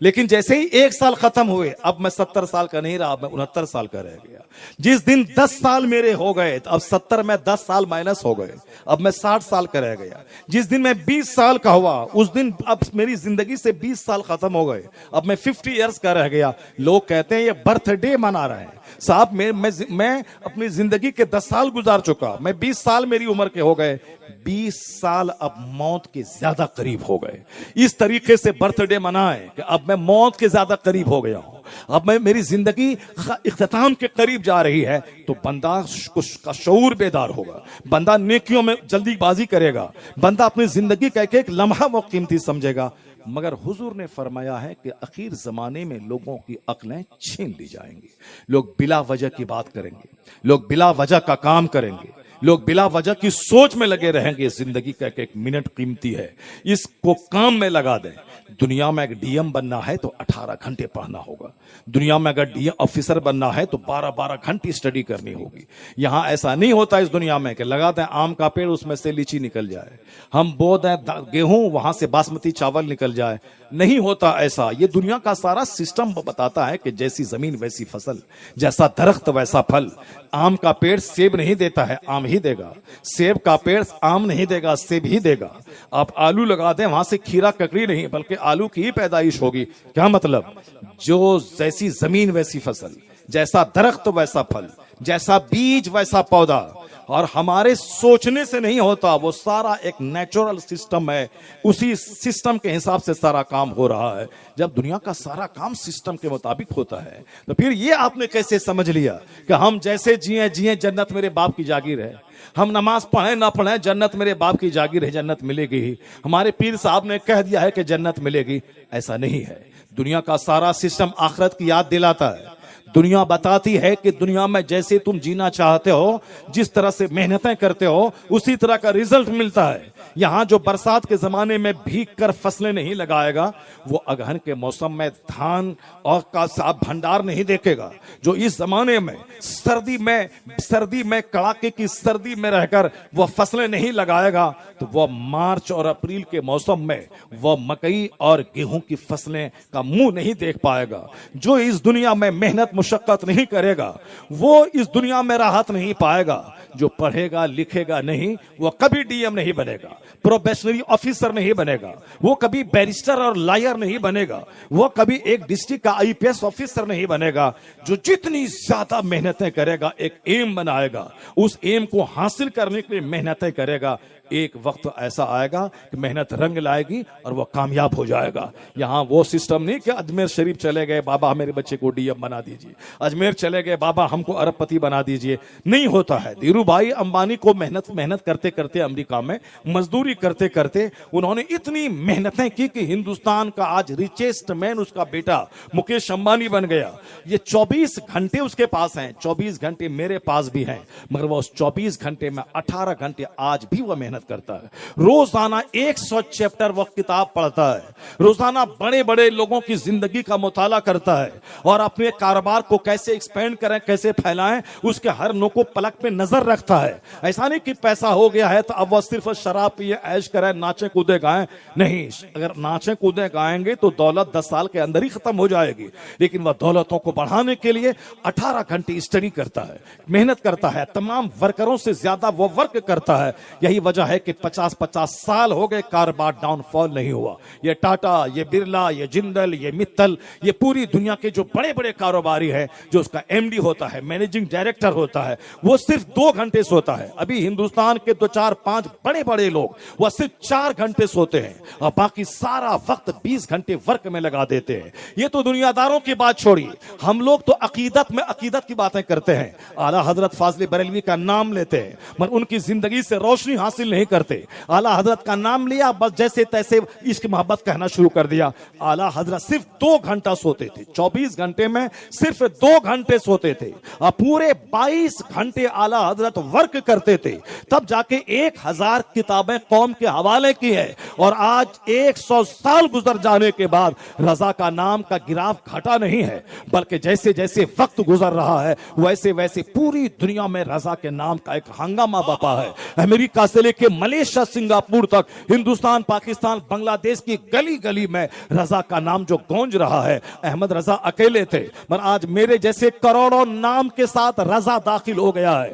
लेकिन जैसे ही 1 साल खत्म हुए अब मैं 70 साल का नहीं रहा, मैं 69 साल का रह गया। जिस दिन 10 साल मेरे हो गए तो अब 70 में 10 साल माइनस हो गए, अब मैं 60 साल का रह गया। जिस दिन मैं 20 साल का हुआ उस दिन अब मेरी जिंदगी से 20 साल खत्म हो गए, अब मैं 50 इयर्स का रह गया। लोग कहते हैं ये बर्थडे मना रहे हैं। साहब मैं अपनी जिंदगी के 10 साल गुजार चुका, मैं 20 साल मेरी उम्र के हो गए, 20 साल अब मौत के ज्यादा करीब हो गए। इस तरीके से बर्थडे मनाएं कि अब मैं मौत के ज्यादा करीब हो गया हूं, अब मैं मेरी जिंदगी इख्तिताम के करीब जा रही है। तो बंदा का शऊर बेदार होगा, बंदा नेकियों में जल्दीबाजी करेगा, बंदा अपनी जिंदगी का एक लम्हा वो कीमती समझेगा। मगर हुजूर ने फरमाया है कि आखिर जमाने में लोगों की अक्लें छीन ली जाएंगी। लोग बिला वजह की बात करेंगे, लोग बिला वजह का काम करेंगे, लोग बिला वजह की सोच में लगे रहेंगे। जिंदगी का एक मिनट कीमती है, इसको काम में लगा दें। दुनिया में अगर डीएम बनना है तो 18 घंटे पढ़ना होगा, दुनिया में अगर डीएम ऑफिसर बनना है तो 12-12 घंटे स्टडी करनी होगी। यहां ऐसा नहीं होता इस दुनिया में कि लगा दें आम का पेड़ उसमें से लीची निकल जाए, हम बो दें गेहूं वहां से बासमती चावल निकल जाए। नहीं होता ऐसा। ये दुनिया का सारा सिस्टम बताता है कि जैसी जमीन वैसी फसल, जैसा दरख्त वैसा फल। आम का पेड़ सेब नहीं देता है, आम ही देगा। सेब का पेड़ आम नहीं देगा, सेब ही देगा। आप आलू लगा दें वहां से खीरा ककड़ी नहीं बल्कि आलू की ही पैदाइश होगी। क्या मतलब? जो जैसी जमीन वैसी फसल, जैसा दरख्त वैसा फल, जैसा बीज वैसा पौधा। और हमारे सोचने से नहीं होता, वो सारा एक नेचुरल सिस्टम है, उसी सिस्टम के हिसाब से सारा काम हो रहा है। जब दुनिया का सारा काम सिस्टम के मुताबिक होता है तो फिर ये आपने कैसे समझ लिया कि हम जैसे जिए जिए जन्नत मेरे बाप की जागीर है, हम नमाज पढ़े ना पढ़े जन्नत मेरे बाप की जागीर है, जन्नत मिलेगी ही। हमारे पीर साहब ने कह दिया है कि जन्नत मिलेगी, ऐसा नहीं है। दुनिया का सारा सिस्टम आखिरत की याद दिलाता है। दुनिया बताती है कि दुनिया में जैसे तुम जीना चाहते हो, जिस तरह से मेहनतें करते हो, उसी तरह का रिजल्ट मिलता है। यहाँ जो बरसात के जमाने में भीग कर फसलें नहीं लगाएगा, वो अगहन के मौसम में धान और का साफ भंडार नहीं देखेगा। जो इस जमाने में सर्दी में कड़ाके की सर्दी में रहकर वो फसलें नहीं लगाएगा, तो वो मार्च और अप्रैल के मौसम में वो मकई और गेहूं की फसलें का मुंह नहीं देख पाएगा। जो इस दुनिया में मेहनत मुशक्कत नहीं करेगा, वो इस दुनिया में राहत नहीं पाएगा। जो पढ़ेगा लिखेगा नहीं, वो कभी डीएम नहीं बनेगा, प्रोबेशनरी ऑफिसर नहीं बनेगा, वो कभी बैरिस्टर और लॉयर नहीं बनेगा, वो कभी एक डिस्ट्रिक्ट का आईपीएस ऑफिसर नहीं बनेगा। जो जितनी ज्यादा मेहनतें करेगा, एक एम बनाएगा, उस एम को हासिल करने के लिए मेहनतें करेगा, एक वक्त ऐसा आएगा कि मेहनत रंग लाएगी और वो कामयाब हो जाएगा। यहाँ वो सिस्टम नहीं कि अजमेर शरीफ चले गए, बाबा मेरे बच्चे को डीएम बना दीजिए, अजमेर चले गए, बाबा हमको अरबपति बना दीजिए। नहीं होता है। धीरू भाई अंबानी को मेहनत करते करते अमेरिका में मजदूरी करते करते उन्होंने इतनी मेहनतें की कि हिंदुस्तान का आज रिचेस्ट मैन उसका बेटा मुकेश अंबानी बन गया। ये 24 घंटे उसके पास हैं, 24 घंटे मेरे पास भी हैं, मगर वो उस 24 घंटे में 18 घंटे आज भी वह मेहनत करता है। रोजाना 100 चैप्टर वो किताब पढ़ता है, रोजाना बड़े बड़े लोगों की जिंदगी का मुताला करता है और अपने कारोबार को कैसे एक्सपेंड करें, कैसे फैलाएं, उसके हर नुको पलक पे नजर रखता है। ऐसा नहीं कि पैसा हो गया है तो अब वह सिर्फ शराब पिए ऐश करें, नाचे कूदे गाएं। नहीं, अगर नाचे कूदे गाएंगे तो दौलत 10 साल के अंदर ही खत्म हो जाएगी। लेकिन वह दौलतों को बढ़ाने के लिए 18 घंटे स्टडी करता है, मेहनत करता है, तमाम वर्करों से ज्यादा वो वर्क करता है। यही वजह सोचा है कि 50-50 साल हो गए कारोबार डाउनफॉल नहीं हुआ। ये टाटा, ये बिरला, ये जिंदल, ये मित्तल, ये पूरी दुनिया के जो बड़े बड़े कारोबारी हैं, जो उसका एमडी होता है, मैनेजिंग डायरेक्टर होता है, वो सिर्फ 2 घंटे सोता है। अभी हिंदुस्तान के 2, 4, 5 बड़े बड़े लोग वो सिर्फ 4 घंटे सोते हैं और बाकी सारा वक्त 20 घंटे वर्क में लगा देते हैं। ये तो दुनियादारों की बात छोड़िए, हम लोग तो अकीदत की बातें करते हैं। आला हजरत फाजले बरेलवी का नाम लेते हैं मगर उनकी जिंदगी से रोशनी हासिल नहीं करते। आला हजरत का नाम लिया, बस जैसे तैसे इश्क मोहब्बत कहना शुरू कर दिया। आला हजरत सिर्फ 2 घंटा सोते थे, 24 घंटे में सिर्फ 2 घंटे सोते थे और पूरे 22 घंटे आला हजरत वर्क करते थे। तब जाके 1000 किताबें कौम के हवाले की है और आज 100 साल गुजर जाने के बाद रजा का नाम का गिराफ घटा नहीं है, बल्कि जैसे जैसे वक्त गुजर रहा है वैसे वैसे पूरी दुनिया में रजा के नाम का एक हंगामा बपा है। अमेरिका से लेके मलेशिया, सिंगापुर तक, हिंदुस्तान, पाकिस्तान, बांग्लादेश की गली गली में रजा का नाम जो गूंज रहा है। अहमद रजा अकेले थे मगर आज मेरे जैसे करोड़ों नाम के साथ रजा दाखिल हो गया है।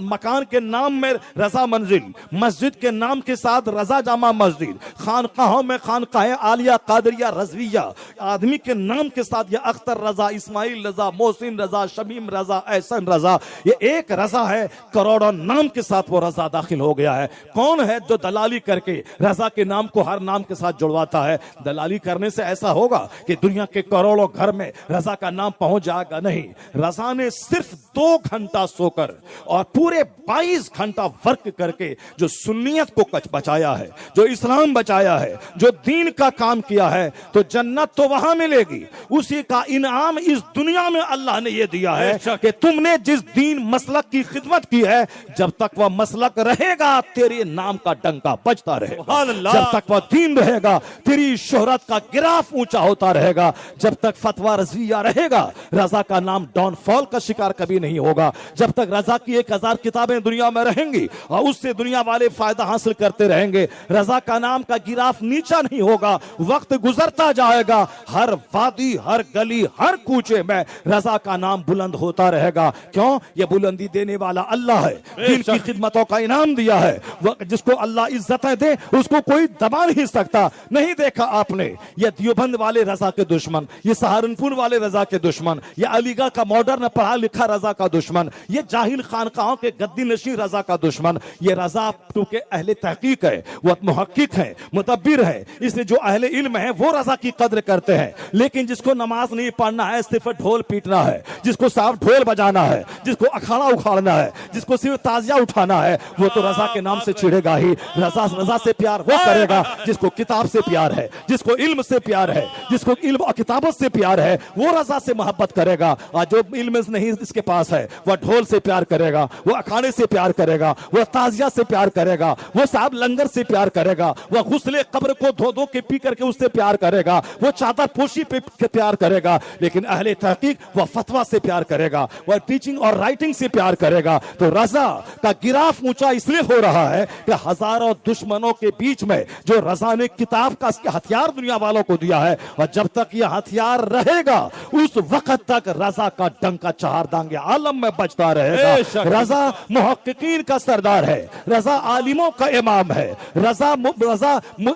मकान के नाम में रजा मंजिल, मस्जिद के नाम के साथ रजा जामा मस्जिद, खानकाहों में खानकाह आलिया, कादरिया, रजविया, आदमी के नाम के साथ ये अख्तर रजा, इस्माइल रजा, मोहसिन रजा, शमीम रजा, एहसन रजा, ये एक रजा है। करोड़ों नाम के साथ वो रजा दाखिल हो गया है। कौन है जो दलाली करके रजा के नाम को हर नाम के साथ जुड़वाता है? दलाली करने से ऐसा होगा कि दुनिया के करोड़ों घर में रजा का नाम पहुंच जाएगा? नहीं। रजा ने सिर्फ 2 घंटा सोकर और पूरे 22 घंटा वर्क करके जो सुन्नियत को बचाया है, जो इस्लाम बचाया है, जो दीन का काम किया है, तो जन्नत तो वहां मिलेगी। उसी का इनाम इस दुनिया में अल्लाह ने यह दिया है कि तुमने जिस दीन मसलक की खिदमत की है, जब तक वह मसलक रहेगा तेरे नाम का डंका बजता रहेगा। जब तक वह दीन रहेगा तेरी शोहरत का गिराफ ऊंचा होता रहेगा। जब तक फतवा रज़विया रहेगा रजा का नाम डाउनफॉल का शिकार कभी नहीं होगा। जब तक रजा की 1000 किताबें दुनिया में रहेंगी और उससे दुनिया वाले फायदा हासिल करते रहेंगे, रजा का नाम का गिराफ नीचा नहीं होगा। वक्त गुजरता जाएगा, हर वादी, हर गली, हर कूचे में रजा का नाम बुलंद होता रहेगा। क्यों? ये बुलंदी देने वाला अल्लाह है, दीन की खिदमतों का इनाम दिया है। जिसको अल्लाह इज्जतें दे उसको कोई दबा नहीं सकता। नहीं देखा आपने ये देवबंद वाले रजा के दुश्मन, ये सहारनपुर वाले रजा के दुश्मन, ये अलीगढ़ का मॉडर्न पढ़ा लिखा रजा का दुश्मन, ये जाहिल खानकाहों के गद्दी नशी रजा का दुश्मन। ये रजा क्योंकि अहले तहकीक है, वो मुहक्किक है, मुतब्बिर है, इसलिए जो अहले इल्म है वो रजा की कद्र करते हैं। लेकिन जिसको नमाज नहीं पढ़ना है, सिर्फ ढोल पीटना है, जिसको साफ ढोल बजाना है, जिसको अखाड़ा उखाड़ना है, जिसको सिर्फ ताजिया उठाना है, वो तो रजा के नाम से चिढ़ेगा ही। रजा से प्यार वो करेगा जिसको किताब से प्यार है, जिसको इल्म से प्यार है, जिसको इल्म और किताबत से प्यार है, वो रजा से मोहब्बत करेगा। और जो इल्म नहीं इसके पास है, वह ढोल से प्यार करेगा, वो अखाड़े से प्यार करेगा, वह ताजिया से प्यार करेगा, वो साहब लंगर से प्यार करेगा, वह गुस्ले कब्र को धो धो के पी करके उससे प्यार करेगा, वो चादर पोशी पे प्यार करेगा। लेकिन अहले तहकीक वह फतवा से प्यार करेगा, वह टीचिंग और राइटिंग से प्यार करेगा। तो रजा का गिराफ ऊंचा इसलिए हो रहा है कि हजारों दुश्मनों के बीच में जो रजा ने किताब का हथियार दुनिया वालों को दिया है, और जब तक यह हथियार रहेगा उस वक्त तक रजा का डंका चहारदांगे आलम में बजता रहेगा। रजा मुहक्किकीन का सरदार है, रजा आलिमों का इमाम है, रजा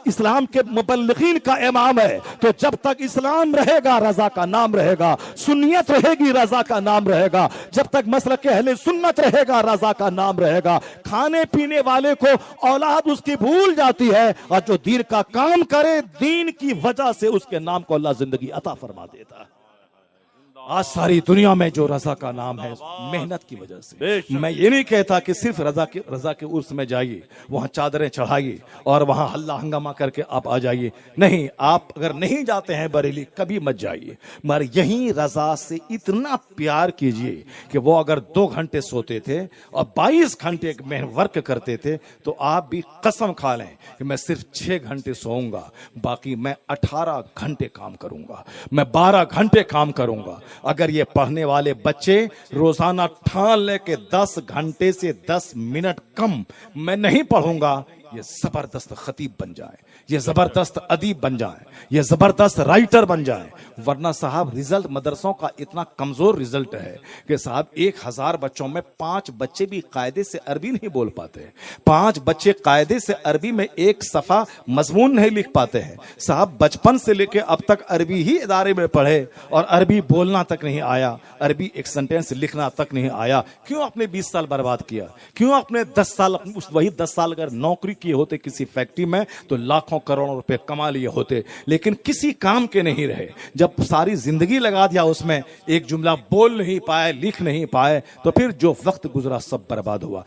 इस्लाम के मुबल्लिगीन का इमाम है। तो जब तक इस्लाम रहेगा रजा का नाम रहेगा, सुन्नियत रहेगी रजा का नाम रहेगा, जब तक मसलक अहले सुन्नत रहेगा रजा का नाम रहेगा। खाने पीने वाले को औलाद उसकी भूल जाती है, और जो दीन का काम करे दीन की वजह से उसके नाम को अल्लाह जिंदगी अता फरमा देता है। आज सारी दुनिया में जो रजा का नाम है मेहनत की वजह से। मैं ये नहीं कहता कि सिर्फ रजा के उर्स में जाइए, वहां चादरें चढ़ाइए और वहां हल्ला हंगामा करके आप आ जाइए। नहीं, आप अगर नहीं जाते हैं बरेली कभी मत जाइए, मगर यहीं रजा से इतना प्यार कीजिए कि वो अगर 2 घंटे सोते थे और 22 घंटे में वर्क करते थे, तो आप भी कसम खा लें कि मैं सिर्फ 6 घंटे सोऊंगा, बाकी मैं 18 घंटे काम करूंगा, मैं 12 घंटे काम करूंगा। अगर ये पढ़ने वाले बच्चे रोजाना ठान ले के 10 घंटे से 10 मिनट कम मैं नहीं पढ़ूंगा, ये जबरदस्त खतीब बन जाए, ये जबरदस्त अदीब बन जाए, ये जबरदस्त राइटर बन जाए। वरना साहब रिजल्ट मदरसों का इतना कमजोर रिजल्ट है कि साहब 1000 बच्चों में 5 बच्चे भी कायदे से अरबी नहीं बोल पाते, 5 बच्चे कायदे से अरबी में एक सफा मजमून नहीं लिख पाते हैं। साहब बचपन से लेके अब तक अरबी ही इदारे में पढ़े और अरबी बोलना तक नहीं आया, अरबी एक सेंटेंस लिखना तक नहीं आया। क्यों आपने 20 साल बर्बाद किया? क्यों आपने 10 साल वही 10 साल अगर नौकरी किए होते किसी फैक्ट्री में तो लाखों करोड़ों रुपए कमा लिए होते, लेकिन किसी काम के नहीं रहे। जब सारी जिंदगी लगा दिया उसमें, एक जुमला बोल नहीं पाए, लिख नहीं पाए, तो फिर जो वक्त गुजरा सब बर्बाद हुआ।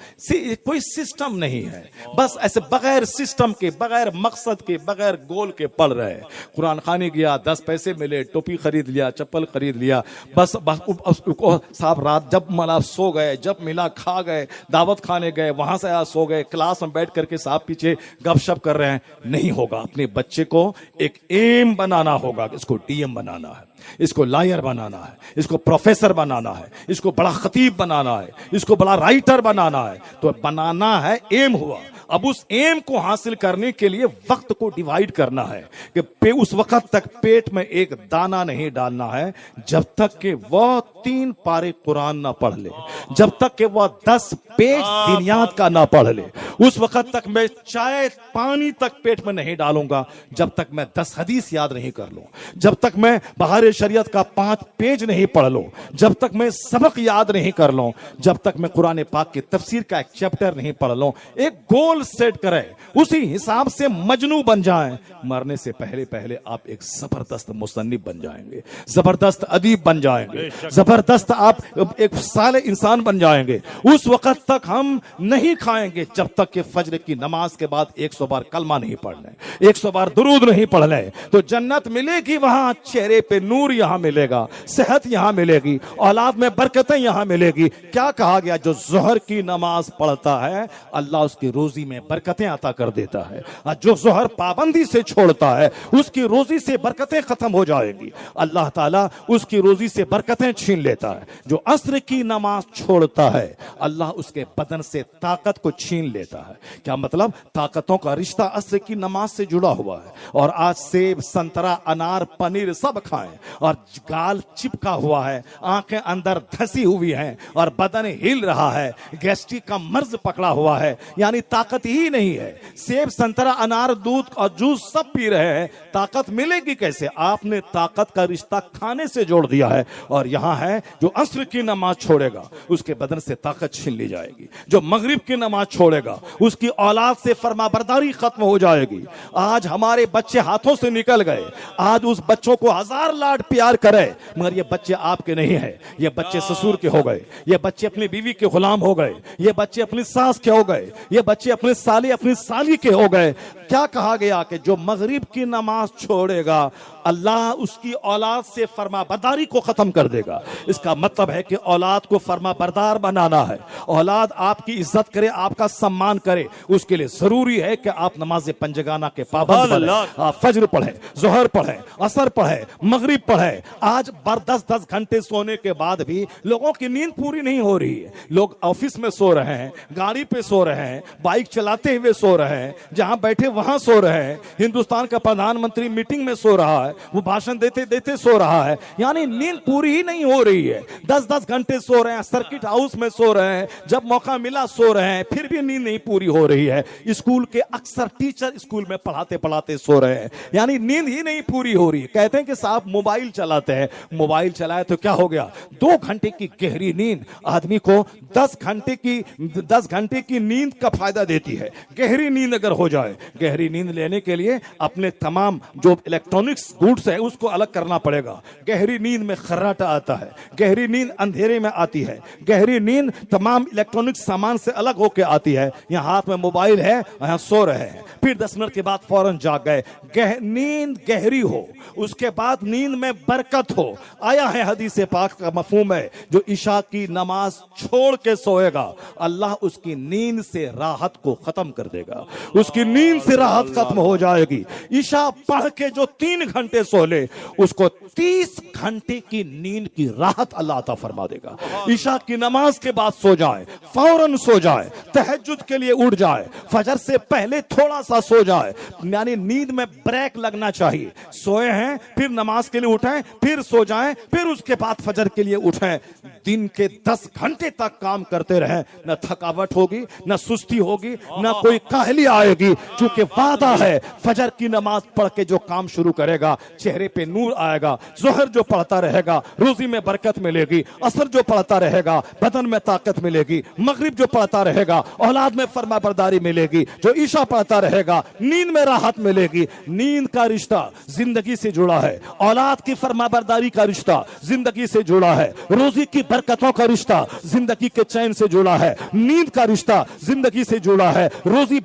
कोई सिस्टम नहीं है, बस ऐसे बगैर सिस्टम के, बगैर मकसद के, बगैर गोल के पढ़ रहे। कुरान खाने गया, 10 पैसे मिले, टोपी खरीद लिया, चप्पल खरीद लिया, बस साहब रात जब मिला सो गए, जब मिला खा गए, दावत खाने गए, वहां से आया सो गए, क्लास में बैठ करके साहब पीछे गपशप कर रहे हैं। नहीं होगा। अपने बच्चे को एक एम बनाना होगा, इसको डीएम बनाना है, इसको लॉयर बनाना है, इसको प्रोफेसर बनाना है, इसको बड़ा खतीब बनाना है, इसको बड़ा राइटर बनाना है। तो बनाना है, एम हुआ। अब उस एम को हासिल करने के लिए वक्त को डिवाइड करना है कि उस वक्त तक पेट में एक दाना नहीं डालना है जब तक कि वह 3 पारे कुरान ना पढ़ ले, जब तक कि वह 10 पेज दिनियात का ना पढ़ ले। उस वक्त तक मैं चाय पानी तक पेट में नहीं डालूंगा जब तक मैं 10 हदीस याद नहीं कर लूं, जब तक मैं बाहर शरीयत का 5 पेज नहीं पढ़ लूं, जब तक मैं सबक याद नहीं कर लूं, जब तक मैं कुरान पाक की तफसीर का एक चैप्टर नहीं पढ़ लूं। एक गोल सेट करें, उसी हिसाब से मजनू बन जाएं। मरने से पहले पहले आप एक जबरदस्त मुसन्निफ बन जाएंगे, जबरदस्त अदीब बन जाएंगे, जबरदस्त आप एक साले इंसान बन जाएंगे। उस वक्त तक हम नहीं खाएंगे जब तक कि फजर की नमाज के बाद 100 बार कलमा नहीं पढ़ लें, 100 बार दुरूद नहीं पढ़ लें। तो जन्नत मिलेगी वहां, चेहरे पे नूर यहां मिलेगा, सेहत यहां मिलेगी, औलाद में बरकतें यहां मिलेगी। क्या कहा गया? जो जोहर की नमाज पढ़ता है अल्लाह उसकी रोजी में बरकतें अता कर देता है, और जो जोहर पाबंदी से छोड़ता है उसकी रोजी से बरकतें खत्म हो जाएंगी, अल्लाह ताला उसकी रोजी से बरकतें छीन लेता है। जो अस्र की नमाज छोड़ता है अल्लाह उसके बदन से ताकत को छीन लेता है। क्या मतलब? ताकतों का रिश्ता अस्र की नमाज से जुड़ा हुआ है। और आज सेब, संतरा, अनार, पनीर सब खाएं और गाल चिपका हुआ है, आंखें अंदर धसी हुई हैं और बदन हिल रहा है, गैस्ट्रिक का मर्ज पकड़ा हुआ है, यानी ताकत ही नहीं है। सेब, संतरा, अनार, दूध और जूस सब पी रहे हैं, ताकत मिलेगी कैसे? आपने ताकत का रिश्ता खाने से जोड़ दिया है। और यहां है जो अस्र की नमाज छोड़ेगा उसके बदन से ताकत छीन ली जाएगी, जो मगरिब की नमाज छोड़ेगा उसकी औलाद से फरमाबरदारी खत्म हो जाएगी। आज हमारे बच्चे हाथों से निकल गए, आज उस बच्चों को 1000 लाड प्यार करे, मगर ये बच्चे आपके नहीं है, ये बच्चे ससुर के हो गए, ये बच्चे अपनी बीवी के गुलाम हो गए, ये बच्चे अपनी सास के हो गए, ये बच्चे अपने साले अपनी साली के हो गए। क्या कहा गया कि जो मगरिब की नमाज छोड़ेगा अल्लाह उसकी औलाद से फरमाबरदारी को खत्म कर देगा। इसका मतलब है कि औलाद को फरमाबरदार बनाना है, औलाद आपकी इज्जत करे, आपका सम्मान करे, उसके लिए जरूरी है कि आप नमाज पंजगाना के पाबंद बने, आप फज्र पढ़े, जोहर पढ़े, असर पढ़े, मगरिब पढ़े। आज 10-10 घंटे सोने के बाद भी लोगों की नींद पूरी नहीं हो रही है। लोग ऑफिस में सो रहे हैं, गाड़ी पे सो रहे हैं, बाइक चलाते हुए सो रहे हैं, जहां बैठे वहां सो रहे हैं। हिंदुस्तान का प्रधानमंत्री मीटिंग में सो रहा है, वो भाषण देते देते सो रहा है, यानी नींद पूरी ही नहीं हो रही है। 10-10 घंटे सो रहे हैं, सर्किट हाउस में सो रहे हैं, जब मौका मिला सो रहे हैं, फिर भी नींद नहीं पूरी हो रही है। स्कूल के अक्सर टीचर स्कूल में पढ़ाते पढ़ाते सो रहे हैं, यानी नींद ही नहीं पूरी हो रही है। कहते हैं कि साहब मोबाइल चलाते हैं, मोबाइल चलाए तो क्या हो गया? 2 घंटे की गहरी नींद आदमी को 10 घंटे की नींद का फायदा देती है। गहरी नींद अगर हो जाए, गहरी नींद लेने के लिए अपने तमाम जो इलेक्ट्रॉनिक्स गुड्स है उसको अलग करना पड़ेगा। गहरी नींद में खर्राटा आता है, गहरी नींद अंधेरे में आती है, गहरी नींद तमाम इलेक्ट्रॉनिक सामान से अलग होकर आती है। यहाँ हाथ में मोबाइल है, यहाँ सो रहे हैं, फिर 10 मिनट के बाद फौरन जाग गए। नींद गहरी हो, उसके बाद नींद में बरकत हो। आया है हदीस पाक का मफहूम है, जो ईशा की नमाज छोड़ के सोएगा अल्लाह उसकी नींद से राहत को खत्म कर देगा, उसकी नींद से राहत खत्म हो जाएगी। ईशा पढ़ के जो 3 घंटे सो ले उसको 30 घंटे की नींद की राहत अल्लाह अता फरमा देगा। ईशा की नमाज के बाद सो जाए, फौरन सो जाए, तहज्जुद के लिए उठ जाए, फजर से पहले थोड़ा सा सो जाए, यानी नींद में ब्रेक लगना चाहिए। सोए हैं फिर नमाज के लिए उठें, फिर सो जाएं, फिर उसके बाद फजर के लिए उठें। दिन के 10 घंटे तक काम करते रहें, न थकावट होगी, न सुस्ती होगी, न कोई काहली आएगी, क्योंकि वादा है फजर की नमाज पढ़ के जो काम शुरू करेगा चेहरे पे नूर आएगा। जोहर जो पढ़ता रहेगा रोजी में बरकत मिलेगी, असर जो पढ़ता रहेगा बदन में ताकत मिलेगी, मगरिब जो पढ़ता रहेगा औलाद में फरमाबरदारी मिलेगी, जो ईशा पढ़ता रहेगा नींद में राहत मिलेगी। नींद का रिश्ता जिंदगी से जुड़ा है, औलाद की फरमाबरदारी का रिश्ता जिंदगी से जुड़ा है, रोजी की बरकतों का रिश्ता जिंदगी के चैन से जुड़ा है, नींद का रिश्ता जिंदगी से जुड़ा है, रोजी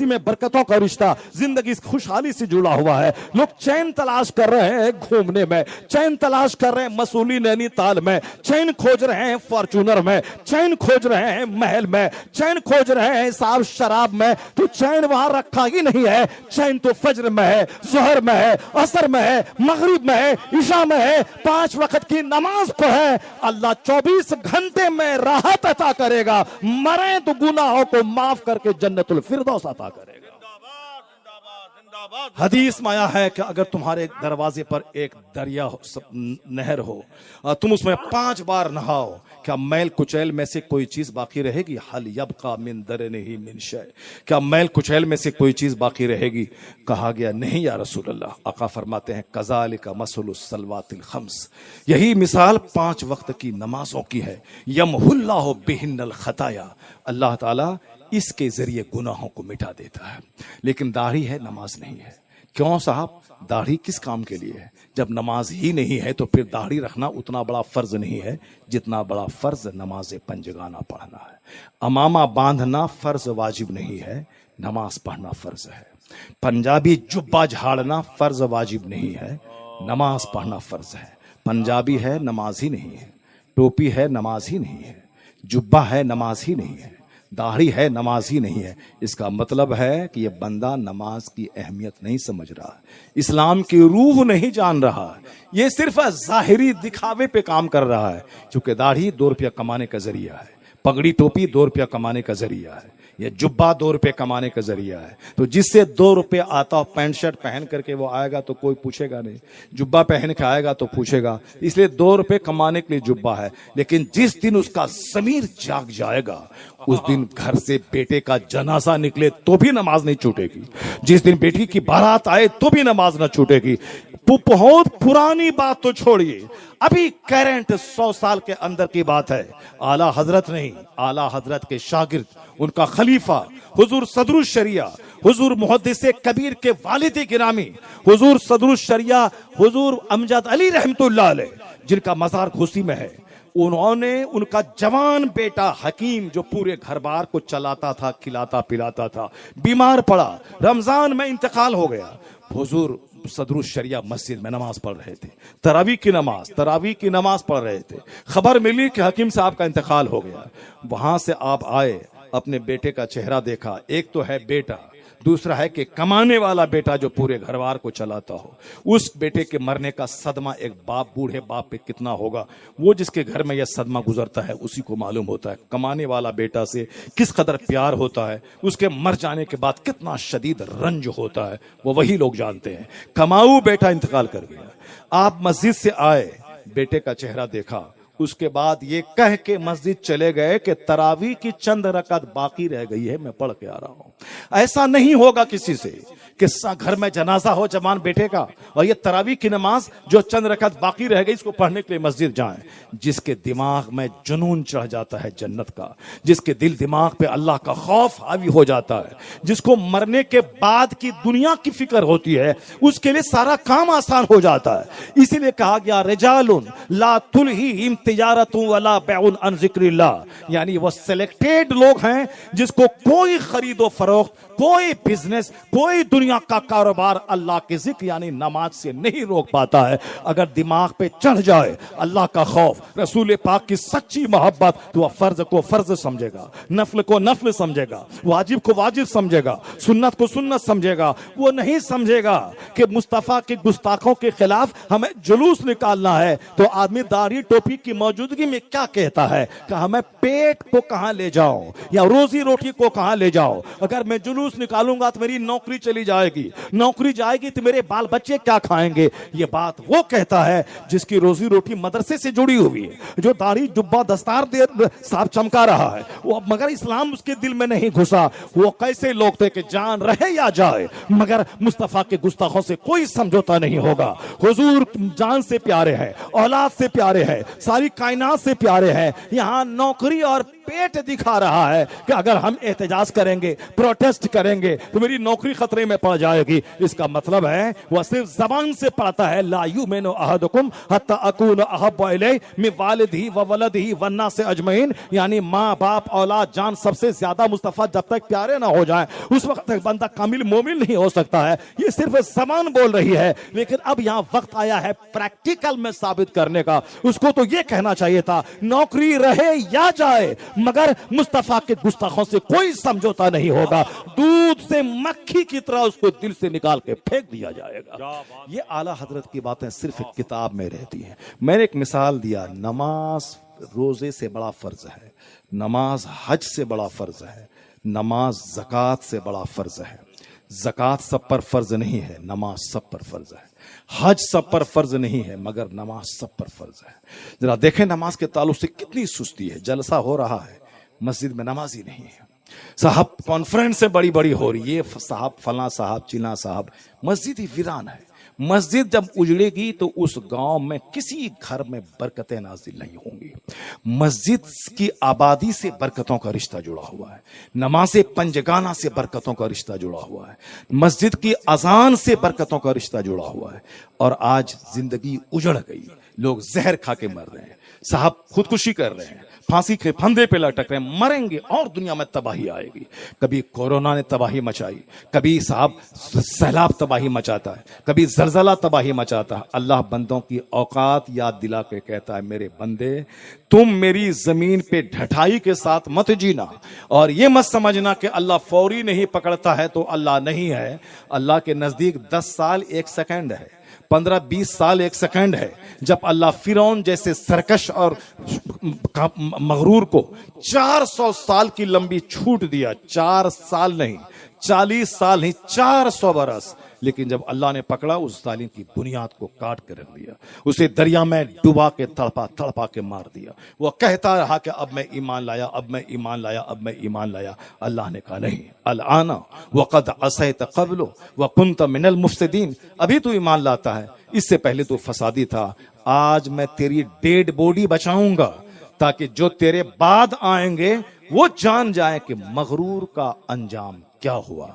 में बरकतों का रिश्ता जिंदगी खुशहाली से जुड़ा हुआ है। लोग चैन तलाश कर रहे हैं घूमने में, चैन तलाश कर रहे हैं मसूली नैनीताल में, चैन खोज रहे हैं फॉर्चूनर में, चैन खोज रहे हैं महल में, चैन खोज रहे हैं साहब शराब में। तो चैन वहां रखा ही नहीं है, चैन तो फजर में है, जोहर में है, असर में है, मगरिब में है, ईशा में है। 5 वक्त की नमाज पढ़े अल्लाह 24 घंटे में राहत अता करेगा, मरे तो गुनाहों को माफ करके जन्नतुल फिरदौस अता करेगा। हदीस में आया है कि अगर तुम्हारे दरवाजे पर एक दरिया हो, नहर हो, तुम उसमें 5 बार नहाओ, क्या मैल कुचैल में से कोई चीज बाकी रहेगी? हल यबका मिन दरनिही मिन शै, क्या मैल कुचैल में से कोई चीज बाकी रहेगी? कहा गया नहीं या रसूल अल्लाह। आका फरमाते हैं कज़ालिका मसलुस सलवातिल खम्स, यही मिसाल 5 वक्त की नमाजों की है। यमहुल्लाहु बिहिन्नल खताया, अल्लाह ताला इसके जरिए गुनाहों को मिटा देता है। लेकिन दाढ़ी है, नमाज नहीं है। क्यों साहब? दाढ़ी किस काम के लिए है? जब नमाज ही नहीं है तो फिर दाढ़ी रखना उतना बड़ा फर्ज नहीं है जितना बड़ा फर्ज नमाज पंजगाना पढ़ना है। अमामा बांधना फर्ज वाजिब नहीं है, नमाज पढ़ना फर्ज है। पंजाबी जुब्बा झाड़ना फर्ज वाजिब नहीं है, नमाज पढ़ना फर्ज है। पंजाबी है, नमाज ही नहीं है। टोपी है, नमाज ही नहीं है। जुब्बा है, नमाज ही नहीं है। दाढ़ी है, नमाज ही नहीं है। इसका मतलब है कि यह बंदा नमाज की अहमियत नहीं समझ रहा, इस्लाम की रूह नहीं जान रहा, ये सिर्फ जाहिरी दिखावे पे काम कर रहा है। क्योंकि दाढ़ी 2 रुपया कमाने का जरिया है, पगड़ी टोपी 2 रुपया कमाने का जरिया है, ये जुब्बा 2 रुपये कमाने का जरिया है। तो जिससे 2 रुपये आता हो, पैंट शर्ट पहन करके वो आएगा तो कोई पूछेगा नहीं, जुब्बा पहन के आएगा तो पूछेगा। इसलिए 2 रुपये कमाने के लिए जुब्बा है। लेकिन जिस दिन उसका ज़मीर जाग जाएगा उस दिन घर से बेटे का जनाजा निकले तो भी नमाज नहीं छूटेगी, जिस दिन बेटी की बारात आए तो भी नमाज ना छूटेगी। बहुत पुरानी बात तो छोड़िए, अभी करंट 100 साल के अंदर की बात है। आला हजरत नहीं, आला हजरत के शागिर्द, उनका खलीफा हुजूर सदरुश शरिया, हुजूर मुहद्दिस कबीर के वालिद गिरामी, हुजूर सदरुश शरिया, हुजूर अमजद अली रहमतुल्लाह अलैह, जिनका मज़ार घुसी में है, उन्होंने उनका जवान बेटा हकीम जो पूरे घर बार को चलाता था, खिलाता पिलाता था, बीमार पड़ा, रमजान में इंतकाल हो गया। हुजूर सदरुश शरिया मस्जिद में नमाज पढ़ रहे थे, तरावी की नमाज पढ़ रहे थे। खबर मिली कि हकीम साहब का इंतकाल हो गया। वहां से आप आए, अपने बेटे का चेहरा देखा। एक तो है बेटा, दूसरा है कि कमाने वाला बेटा जो पूरे घरवार को चलाता हो। उस बेटे के मरने का सदमा एक बाप, बूढ़े बाप पे कितना होगा, वो जिसके घर में यह सदमा गुजरता है उसी को मालूम होता है कमाने वाला बेटा से किस कदर प्यार होता है, उसके मर जाने के बाद कितना शदीद रंज होता है, वो वही लोग जानते हैं। कमाऊ बेटा इंतकाल कर गया, आप मस्जिद से आए, बेटे का चेहरा देखा, उसके बाद ये कह के मस्जिद चले गए कि तरावी की चंद रकत बाकी रह गई है, मैं पढ़ के आ रहा हूं। ऐसा नहीं होगा किसी से कि घर में जनाजा हो जवान बेटे का और ये तरावी की नमाज जो चंद रकत बाकी रह गई इसको पढ़ने के लिए मस्जिद जाएं। जिसके दिमाग में जुनून चढ़ जाता है जन्नत का, जिसके दिल दिमाग पे अल्लाह का खौफ हावी हो जाता है, जिसको मरने के बाद की दुनिया की फिक्र होती है, उसके लिए सारा काम आसान हो जाता है। इसीलिए कहा गया रिजालुन ला तुलहिहिम तिजारतु वला बैउन अन जिक्रिल्लाह, यानी वो सिलेक्टेड लोग हैं जिसको कोई खरीदो फरोख्त, कोई बिजनेस, कोई दुनिया का कारोबार अल्लाह के जिक्र यानी नमाज से नहीं रोक पाता है। अगर दिमाग पे चढ़ जाए अल्लाह का खौफ, रसूल पाक की सच्ची मोहब्बत, तो वह फर्ज को फर्ज समझेगा, नफल को नफल समझेगा, वाजिब को वाजिब समझेगा, सुन्नत को सुन्नत समझेगा। वो नहीं समझेगा कि मुस्तफा के गुस्ताखों के खिलाफ हमें जुलूस निकालना है तो आदमी दाढ़ी टोपी की मौजूदगी में क्या कहता है कि हमें पेट को कहां ले जाओ या रोजी रोटी को कहां ले जाओ। अगर मैं जुलूस निकालूंगा तो मेरी नौकरी चली जाएगी, नौकरी जाएगी तो मेरे बाल बच्चे क्या खाएंगे। ये बात वो कहता है जिसकी रोजी रोटी मदरसे से जुड़ी हुई है, जो दाढ़ी जुब्बा दस्तार दे साफ चमका रहा है, वो मगर इस्लाम उसके दिल में नहीं घुसा। वो कैसे लोग थे कि जान रहे या जाए मगर मुस्तफा के गुस्ताखों से कोई समझौता नहीं होगा। हुजूर जान से प्यारे हैं, औलाद से प्यारे हैं, सारी कायनात से प्यारे हैं। यहां नौकरी और पेट दिखा रहा है कि अगर हम एहतजाज करेंगे, प्रोटेस्ट करेंगे तो मेरी नौकरी खतरे में पड़ जाएगी। इसका मतलब है वह सिर्फ जबान से पढ़ता है ला युमिनु अहदुकुम हत्ता अकून अहब्बु इलैहि मिन वालिदिही व वलदिही वन्नास अजमईन, यानी माँ बाप औलाद जान सबसे ज्यादा मुस्तफा जब तक प्यारे ना हो जाए उस वक्त तक बंदा कामिल मोमिन नहीं हो सकता है। ये सिर्फ जबान बोल रही है, लेकिन अब यहां वक्त आया है प्रैक्टिकल में साबित करने का। उसको तो यह कहना चाहिए था नौकरी रहे या जाए मगर मुस्तफा के गुस्ताखों से कोई समझौता नहीं होगा। दूध से मक्खी की तरह उसको दिल से निकाल के फेंक दिया जाएगा। ये आला हजरत की बातें सिर्फ एक किताब में रहती हैं। मैंने एक मिसाल दिया, नमाज रोजे से बड़ा फर्ज है, नमाज हज से बड़ा फर्ज है, नमाज ज़कात से बड़ा फर्ज है। ज़कात सब पर फर्ज नहीं है, नमाज सब पर फर्ज है। हज सब पर फर्ज नहीं है मगर नमाज सब पर फर्ज है। जरा देखें नमाज के ताल्लुक से कितनी सुस्ती है। जलसा हो रहा है, मस्जिद में नमाज ही नहीं है। साहब कॉन्फ्रेंस से बड़ी बड़ी हो रही है, साहब फला साहब चिना साहब, मस्जिद ही वीरान है। मस्जिद जब उजड़ेगी तो उस गांव में किसी घर में बरकतें नाजिल नहीं होंगी। मस्जिद की आबादी से बरकतों का रिश्ता जुड़ा हुआ है, नमाज़े पंजगाना से बरकतों का रिश्ता जुड़ा हुआ है, मस्जिद की अजान से बरकतों का रिश्ता जुड़ा हुआ है। और आज जिंदगी उजड़ गई, लोग जहर खा के मर रहे हैं, साहब खुदकुशी कर रहे हैं, फांसी के फंदे पे लटक रहे हैं, मरेंगे और दुनिया में तबाही आएगी। कभी कोरोना ने तबाही मचाई, कभी साहब सैलाब तबाही मचाता है, कभी जलजला तबाही मचाता है। अल्लाह बंदों की औकात याद दिला के कहता है मेरे बंदे तुम मेरी जमीन पे ढठाई के साथ मत जीना और ये मत समझना कि अल्लाह फौरी नहीं पकड़ता है तो अल्लाह नहीं है। अल्लाह के नजदीक 10 साल 1 सेकंड है, 15-20 साल 1 सेकंड है। जब अल्लाह फिरौन जैसे सरकश और मगरूर को 400 साल की लंबी छूट दिया, 4 साल नहीं 40 साल नहीं 400 बरस, लेकिन जब अल्लाह ने पकड़ा उस जालिम की बुनियाद को काट के रख दिया, उसे दरिया में डुबा के तड़पा तड़पा के मार दिया। वो कहता रहा कि अब मैं ईमान लाया, अब मैं ईमान लाया, अब मैं ईमान लाया। अल्लाह ने कहा नहीं, अल-आना वक़द असैत क़ब्लु व कुन्त मिनल मुफ़्सिदीन, अभी तू ईमान लाता है, इससे पहले तू फसादी था। आज मैं तेरी डेड बॉडी बचाऊंगा ताकि जो तेरे बाद आएंगे वो जान जाए कि मगरूर का अंजाम क्या हुआ।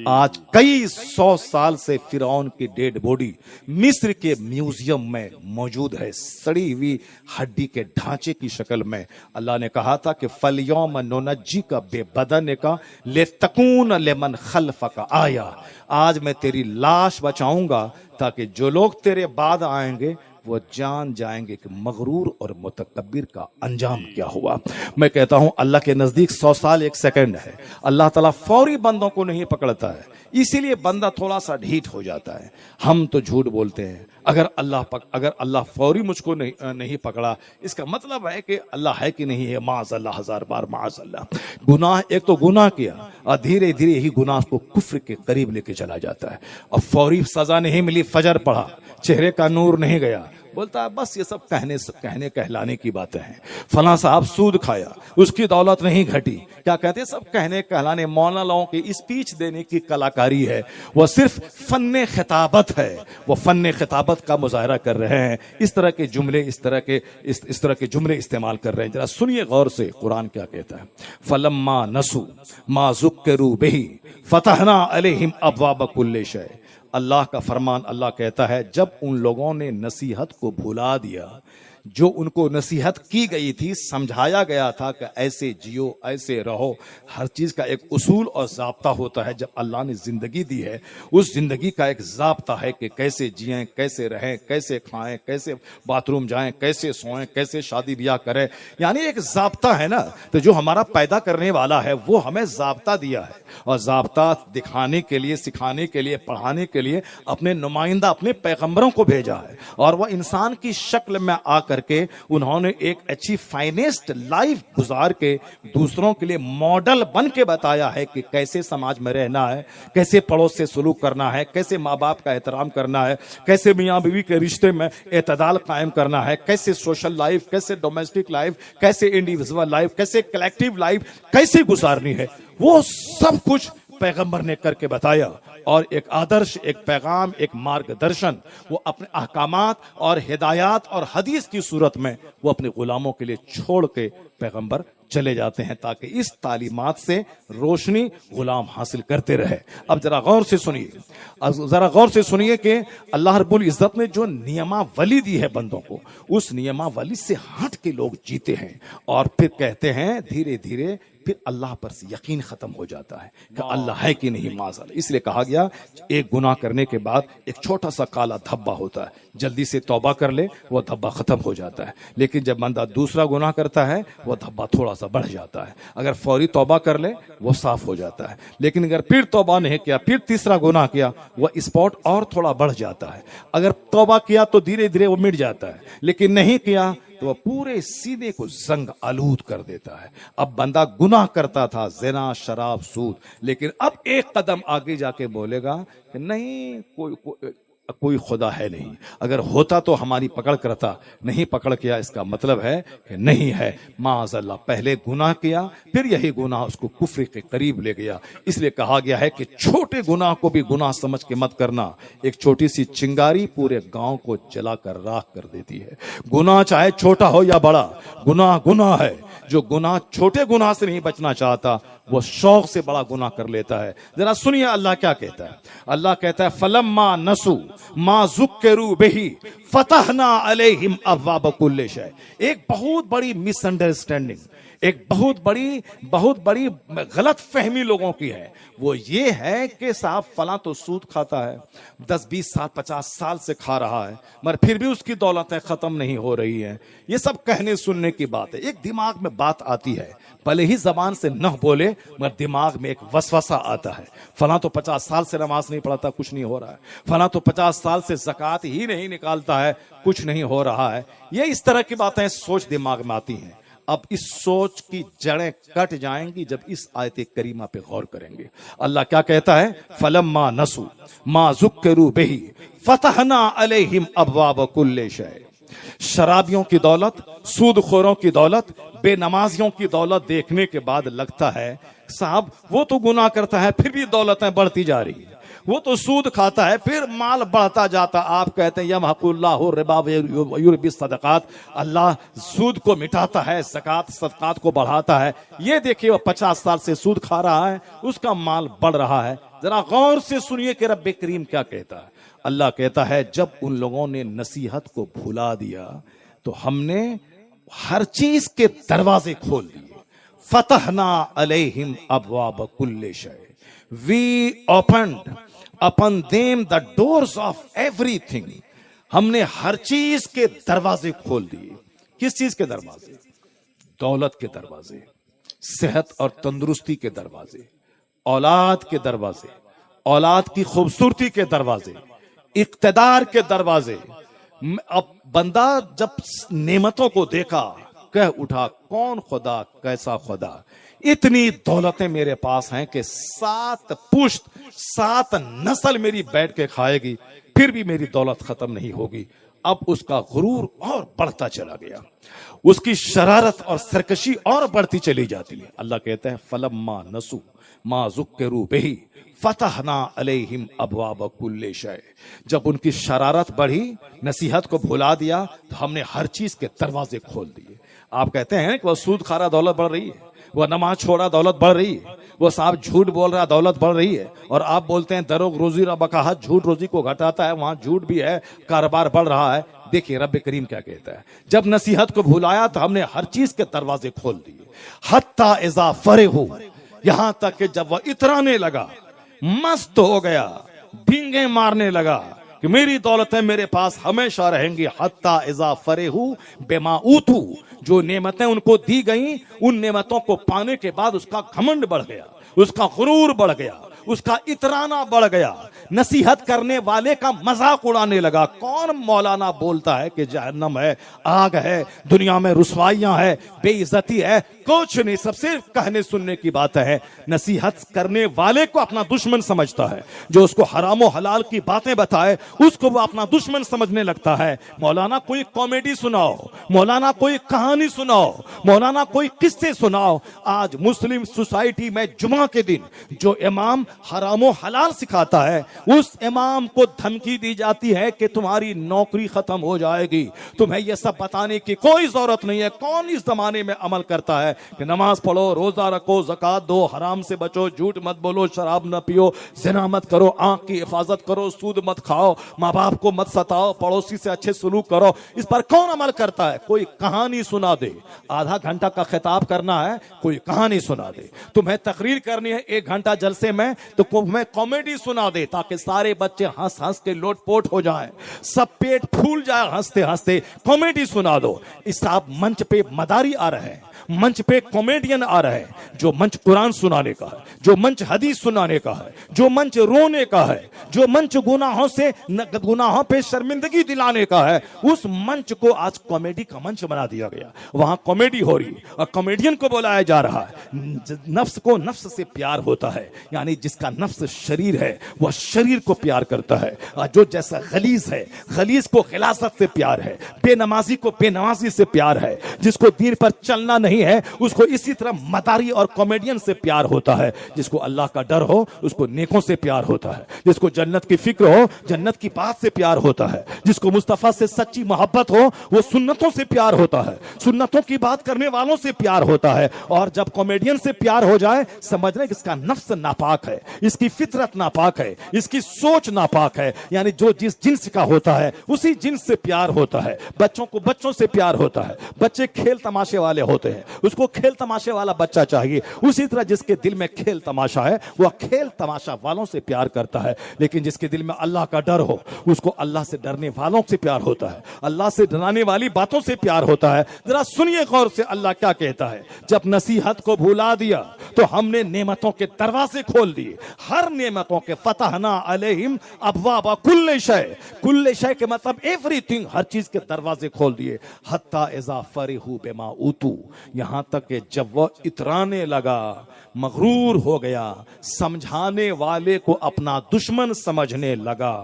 आज कई 100 साल से फिरौन की डेड बॉडी मिस्र के म्यूजियम में मौजूद है, सड़ी हुई हड्डी के ढांचे की शक्ल में। अल्लाह ने कहा था कि फलयौम नुनज्जी का बेबदन का ले तकून लेमन खल्फ का आया, आज मैं तेरी लाश बचाऊंगा ताकि जो लोग तेरे बाद आएंगे वो जान जाएंगे कि मगरूर और मुतकब्बिर का अंजाम क्या हुआ। मैं कहता हूं अल्लाह के नजदीक 100 साल 1 सेकंड है। अल्लाह ताला फौरी बंदों को नहीं पकड़ता है, इसीलिए बंदा थोड़ा सा ढीठ हो जाता है। हम तो झूठ बोलते हैं, अगर अल्लाह फौरी मुझको नहीं पकड़ा, इसका मतलब है कि अल्लाह है कि नहीं है। माज़अल्लाह, 1000 बार माज़अल्लाह। गुनाह, एक तो गुनाह किया और धीरे धीरे यही गुनाह को कुफ्र के करीब लेके चला जाता है। और फौरी सजा नहीं मिली, फजर पढ़ा, चेहरे का नूर नहीं गया, बोलता है बस ये सब कहने कहलाने की बातें हैं। फला साहब सूद खाया, उसकी दौलत नहीं घटी, क्या कहते हैं, सब कहने कहलाने। मौलानाओं की स्पीच देने की कलाकारी है, वह सिर्फ फन्ने खिताबत है, वो फन्ने खिताबत का मुजाहरा कर रहे हैं। इस तरह के जुमले इस तरह के जुमले इस्तेमाल कर रहे हैं। जरा सुनिए गौर से कुरान क्या कहता है। फलम्मा नसू मा ज़ुक्किरू बिही फतहना अलैहिम अब्वाब कुल्लि शै। अल्लाह का फरमान, अल्लाह कहता है जब उन लोगों ने नसीहत को भुला दिया, जो उनको नसीहत की गई थी, समझाया गया था कि ऐसे जियो, ऐसे रहो, हर चीज का एक उसूल और ज़ाब्ता होता है। जब अल्लाह ने जिंदगी दी है, उस जिंदगी का एक ज़ाब्ता है कि कैसे जिएं, कैसे रहें, कैसे खाएं, कैसे बाथरूम जाएं, कैसे सोएं, कैसे शादी ब्याह करें, यानी एक ज़ाब्ता है ना। तो जो हमारा पैदा करने वाला है वो हमें ज़ाब्ता दिया है, और ज़ाब्ता दिखाने के लिए, सिखाने के लिए, पढ़ाने के लिए अपने नुमाइंदा, अपने पैगंबरों को भेजा है। और वह इंसान की शक्ल में आकर के उन्होंने एक अच्छी फाइनेस्ट लाइफ गुजार के दूसरों के लिए मॉडल बन के बताया है कि कैसे समाज में रहना है, कैसे पड़ोस से सलूक करना है, कैसे माँ बाप का एहतराम करना है, कैसे मियाँ बीवी के रिश्ते में एतदाल कायम करना है, कैसे सोशल लाइफ, कैसे डोमेस्टिक लाइफ, कैसे इंडिविजुअल लाइफ, कैसे कलेक्टिव लाइफ कैसे गुजारनी है, वो सब कुछ पैगंबर ने करके बताया। और एक आदर्श, एक पैगाम, एक मार्गदर्शन वो अपने अहकामात और हिदायत और हदीस की सूरत में वो अपने गुलामों के लिए छोड़ के पैगंबर चले जाते हैं, ताकि इस तालीमात से रोशनी गुलाम हासिल करते रहे। अब जरा गौर से सुनिए, जरा गौर से सुनिए कि अल्लाह रब्बुल इज्जत ने जो नियमावली दी है बंदों को, उस नियमावली से हट के लोग जीते हैं, और फिर कहते हैं धीरे धीरे फिर अल्लाह पर से यकीन खत्म हो जाता है कि अल्लाह है कि नहीं, माज़अल्लाह। इसलिए कहा गया एक गुनाह करने के बाद एक छोटा सा काला धब्बा होता है, जल्दी से तौबा कर ले वो धब्बा खत्म हो जाता है। लेकिन जब बंदा दूसरा गुनाह करता है वो धब्बा थोड़ा सा बढ़ जाता है। अगर फौरी तौबा कर ले वो साफ हो जाता है, लेकिन अगर फिर तौबा नहीं किया, फिर तीसरा गुनाह किया, वो स्पॉट और थोड़ा बढ़ जाता है। अगर तौबा किया तो धीरे धीरे वो मिट जाता है, लेकिन नहीं किया तो वह पूरे सीने को जंग आलूद कर देता है। अब बंदा गुनाह करता था, ज़िना, शराब, सूद, लेकिन अब एक कदम आगे जाके बोलेगा कि नहीं, कोई खुदा है नहीं, अगर होता तो हमारी पकड़ करता, नहीं पकड़ किया, इसका मतलब है कि नहीं है, माज़अल्लाह। पहले गुनाह किया, फिर यही गुनाह उसको कुफ्र के करीब ले गया। इसलिए कहा गया है कि छोटे गुनाह को भी गुनाह समझ के मत करना। एक छोटी सी चिंगारी पूरे गांव को जलाकर राख कर देती है। गुनाह चाहे छोटा हो या बड़ा, गुनाह गुनाह है। जो गुनाह छोटे गुनाह से नहीं बचना चाहता वो शौक से बड़ा गुनाह कर लेता है। जरा सुनिए अल्लाह क्या कहता है। अल्लाह कहता है फलम्मा नसू मा ज़ुक्किरू बिही फतहना अलैहिम अब्वाब कुल्लि शै। एक बहुत बड़ी मिसअंडरस्टैंडिंग, एक बहुत बड़ी गलत फहमी लोगों की है। वो ये है कि साहब फला तो सूद खाता है, 10, 20 साल, 50 साल से खा रहा है, मगर फिर भी उसकी दौलतें खत्म नहीं हो रही हैं। ये सब कहने सुनने की बात है। एक दिमाग में बात आती है, भले ही जबान से न बोले मगर दिमाग में एक वसवसा आता है। फला तो 50 साल से नमाज नहीं पढ़ता, कुछ नहीं हो रहा है। फला तो 50 साल से ज़कात ही नहीं निकालता है, कुछ नहीं हो रहा है। ये इस तरह की बातें सोच दिमाग में आती हैं। अब इस सोच की जड़ें कट जाएंगी जब इस आयत करीमा पे गौर करेंगे। अल्लाह क्या कहता है, फलम्मा नसू मा ज़ुक्किरू बिही फतहना अलैहिम अब्वाब कुल्लि शै। शराबियों की दौलत, सूदखोरों की दौलत, बेनमाजियों की दौलत देखने के बाद लगता है साहब वो तो गुनाह करता है फिर भी दौलतें बढ़ती जा रही है, वो तो सूद खाता है फिर माल बढ़ता जाता। आप कहते हैं यमहकुल्लाहु रिबा व युरबी सदकात, अल्लाह सूद को मिटाता है, ज़कात सदकात को बढ़ाता है। ये देखिए वो 50 साल से सूद खा रहा है, उसका माल बढ़ रहा है। जरा गौर से सुनिए कि रब्बे करीम क्या कहता है। अल्लाह कहता है जब उन लोगों ने नसीहत को भुला दिया तो हमने हर चीज के दरवाजे खोल दिए। फतहना अलैहिम अब्वाब कुल्लि शै, we opened upon them the doors of everything। हमने हर चीज के दरवाजे खोल दिए। किस चीज के दरवाजे? दौलत के दरवाजे, सेहत और तंदुरुस्ती के दरवाजे, औलाद के दरवाजे, औलाद की खूबसूरती के दरवाजे, इक्तदार के दरवाजे। अब बंदा जब नेमतों को देखा कह उठा कौन खुदा, कैसा खुदा, इतनी दौलतें मेरे पास हैं कि 7 पुश्त 7 नस्ल मेरी बैठ के खाएगी फिर भी मेरी दौलत खत्म नहीं होगी। अब उसका गुरूर और बढ़ता चला गया, उसकी शरारत और सरकशी और बढ़ती चली जाती है। अल्लाह कहते हैं फलम्मा नसू मा ज़ुक्किरू बिही फतहना अलैहिम अब्वाब कुल्लि शै। जब उनकी शरारत बढ़ी, नसीहत को भुला दिया, तो हमने हर चीज के दरवाजे खोल दिए। आप कहते हैं कि वह सूद खा रहा, दौलत बढ़ रही है, वो नमाज छोड़ा दौलत बढ़ रही है, वो साहब झूठ बोल रहा दौलत बढ़ रही है, और आप बोलते हैं दरोग रोजी रबकाहत झूठ रोजी को घटाता है, वहां झूठ भी है, कारोबार बढ़ रहा है। देखिए रब करीम क्या कहता है, जब नसीहत को भुलाया तो हमने हर चीज के दरवाजे खोल दिए। हत्ता इज़ा फरेहू, यहां तक कि जब वह इतराने लगा, मस्त हो गया, ढींगे मारने लगा कि मेरी दौलतें मेरे पास हमेशा रहेंगी। हत्ता इज़ा फरेहू बिमा ऊतू, जो नेमतें उनको दी गई, उन नेमतों को पाने के बाद उसका घमंड बढ़ गया, उसका गुरूर बढ़ गया, उसका इतराना बढ़ गया, नसीहत करने वाले का मजाक उड़ाने लगा। कौन मौलाना बोलता है कि जहन्नम है, आग है, दुनिया में रुसवाइयां है, बेइज्जती है? कुछ नहीं, सब सिर्फ कहने सुनने की बात है। नसीहत करने वाले को अपना दुश्मन समझता है, जो उसको हराम हलाल की बातें बताए उसको वो अपना दुश्मन समझने लगता है। मौलाना कोई कॉमेडी सुनाओ, मौलाना कोई कहानी सुनाओ, मौलाना कोई किस्से सुनाओ। आज मुस्लिम सोसाइटी में जुमा के दिन जो इमाम हराम हलाल सिखाता है, उस इमाम को धमकी दी जाती है कि तुम्हारी नौकरी खत्म हो जाएगी, तुम्हें यह सब बताने की कोई जरूरत नहीं है। कौन इस जमाने में अमल करता है कि नमाज पढ़ो, रोजा रखो, ज़कात दो, हराम से बचो, झूठ मत बोलो, शराब न पियो, ज़िना मत करो, आंख की हिफाजत करो, सूद मत खाओ, माँ बाप को मत सताओ, पड़ोसी से अच्छे सलूक करो। इस पर कौन अमल करता है? कोई कहानी सुना दे, आधा घंटा का खिताब करना है, कोई कहानी सुना दे। तुम्हें तकरीर करनी है 1 घंटा जलसे में, तो तुम्हें कॉमेडी सुना दे, ताकि सारे बच्चे हंस हंस के लोटपोट हो जाएं, सब पेट फूल जाए हंसते हंसते। कॉमेडी सुना दो। इस आप मंच पे मदारी आ रहे हैं, मंच पे कॉमेडियन आ रहे हैं, जो मंच कुरान सुनाने का है, जो मंच हदीस सुनाने का है, जो मंच रोने का है, जो मंच गुनाहों पे शर्मिंदगी दिलाने का है, उस मंच को आज कॉमेडी का मंच बना दिया गया। वहां कॉमेडी हो रही और कॉमेडियन को बुलाया जा रहा है। नफ्स को नफ्स से प्यार होता है, यानी जिसका नफ्स शरीर है वह शरीर को प्यार करता है, और जो जैसा खलीस है, खलीस को खिलासत से प्यार है, बेनमाजी को बेनमाजी से प्यार है, जिसको दीन पर चलना नहीं है उसको इसी तरह मदारी और कॉमेडियन से प्यार होता है। जिसको अल्लाह का डर हो उसको नेकों से प्यार होता है, जिसको जन्नत की फिक्र हो जन्नत की बात से प्यार होता है, जिसको मुस्तफा से सच्ची मोहब्बत हो वो सुन्नतों से प्यार होता है, सुन्नतों की बात करने वालों से प्यार होता है। और जब कॉमेडियन से प्यार हो जाए, समझ रहे इसका नफ्स नापाक है, इसकी फितरत नापाक है, इसकी सोच नापाक है, यानी जो जिस जिन्स का होता है उसी जिन्स से प्यार होता है। बच्चों को बच्चों से प्यार होता है, बच्चे खेल तमाशे वाले होते हैं, उसको खेल तमाशे वाला बच्चा चाहिए। उसी तरह जिसके दिल में खेल तमाशा है वह खेल तमाशा वालों से प्यार करता है, लेकिन जिसके दिल में अल्लाह का डर हो उसको अल्लाह से डरने वालों से प्यार होता है, अल्लाह से डराने वाली बातों से प्यार होता है। जरा सुनिए गौर से अल्लाह क्या कहता है, जब नसीहत को भुला दिया तो हमने नेमतों के दरवाजे खोल दिए, हर नेमतों के, फतहना अलैहिम अबवाब कुल्ले शय, कुल्ले शय के मतलब एवरीथिंग, हर चीज के दरवाजे खोल दिए। हत्ता इज़ा फरिहू बिमा ऊतू, यहां तक कि जब वह इतराने लगा, मगरूर हो गया, समझाने वाले को अपना दुश्मन समझने लगा,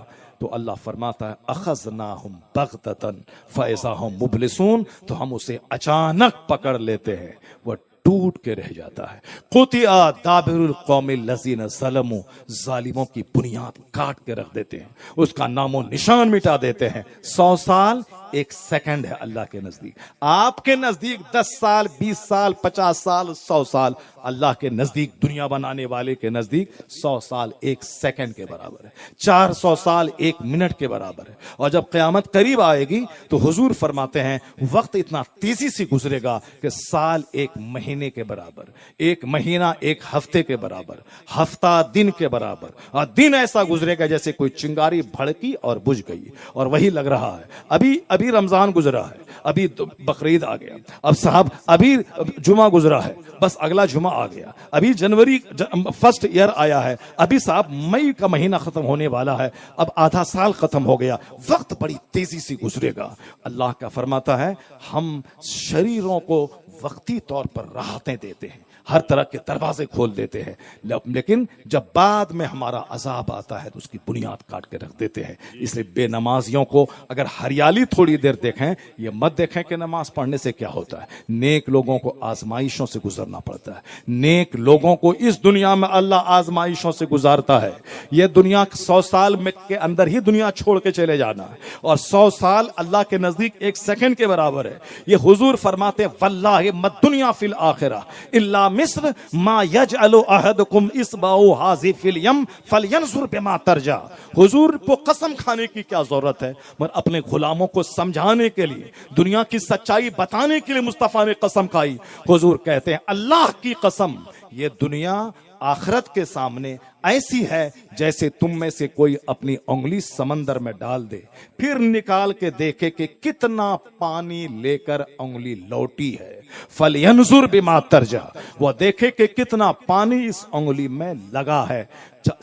तो अल्लाह फरमाता है अखज़नाहुम बग़ततन फ़इज़ाहुम मुब्लिसून, तो हम उसे अचानक पकड़ लेते हैं, वह टूट के रह जाता है। क़ुतिआ दाबिरुल क़ौमिल लज़ीना ज़लमू, जालिमों की बुनियाद काट के रख देते हैं, उसका नामो निशान मिटा देते हैं। 100 साल 1 सेकंड है अल्लाह के नजदीक, आपके नजदीक 10 साल 20 साल 50 साल 100 साल, अल्लाह के नजदीक, दुनिया बनाने वाले के नजदीक 100 साल 1 सेकंड के बराबर है, 400 साल 1 मिनट के बराबर है। और जब क़यामत करीब आएगी तो हुजूर फरमाते हैं वक्त इतना तेजी से गुजरेगा कि साल 1 महीने के बराबर, 1 महीना 1 हफ्ते के बराबर, हफ्ता दिन के बराबर, और दिन ऐसा गुजरेगा जैसे कोई चिंगारी भड़की और बुझ गई। और वही लग रहा है, अभी रमजान गुजरा है, अभी बकरीद आ गया, अब साहब अभी जुमा गुजरा है, बस अगला जुमा आ गया, अभी जनवरी फर्स्ट ईयर आया है, अभी साहब मई का महीना खत्म होने वाला है, अब आधा साल खत्म हो गया, वक्त बड़ी तेजी से गुजरेगा। अल्लाह का फरमाता है हम शरीरों को वक्ती तौर पर राहतें देते हैं, हर तरह के दरवाजे खोल देते हैं, लेकिन जब बाद में हमारा अजाब आता है तो उसकी बुनियाद काट के रख देते हैं। इसलिए बेनमाजियों को अगर हरियाली थोड़ी देर देखें, ये मत देखें कि नमाज पढ़ने से क्या होता है। नेक लोगों को आजमाइशों से गुजरना पड़ता है, नेक लोगों को इस दुनिया में अल्लाह आजमाइशों से गुजारता है। यह दुनिया 100 साल में के अंदर ही दुनिया छोड़ के चले जाना है, और 100 साल अल्लाह के नजदीक 1 सेकंड के बराबर है। ये हुजूर फरमाते वल्लाहि मद दुनिया फिल आखिरा इल्ला मिस्र मा यजअलु अहदकुम इस्बाउ हाज़ि फिल यम फलयंजुर बिमा तरजा। हुजूर को कसम खाने की क्या जरूरत है, मगर अपने गुलामों को समझाने के लिए, दुनिया की सच्चाई बताने के लिए मुस्तफा ने कसम खाई। हुजूर कहते हैं अल्लाह की कसम, ये दुनिया आखिरत के सामने ऐसी है जैसे तुम में से कोई अपनी उंगली समंदर में डाल दे, फिर निकाल के देखे कि कितना पानी लेकर उंगली लौटी है। फलयंजुर बिमा तरजा, वह देखे कि कितना पानी इस उंगली में लगा है।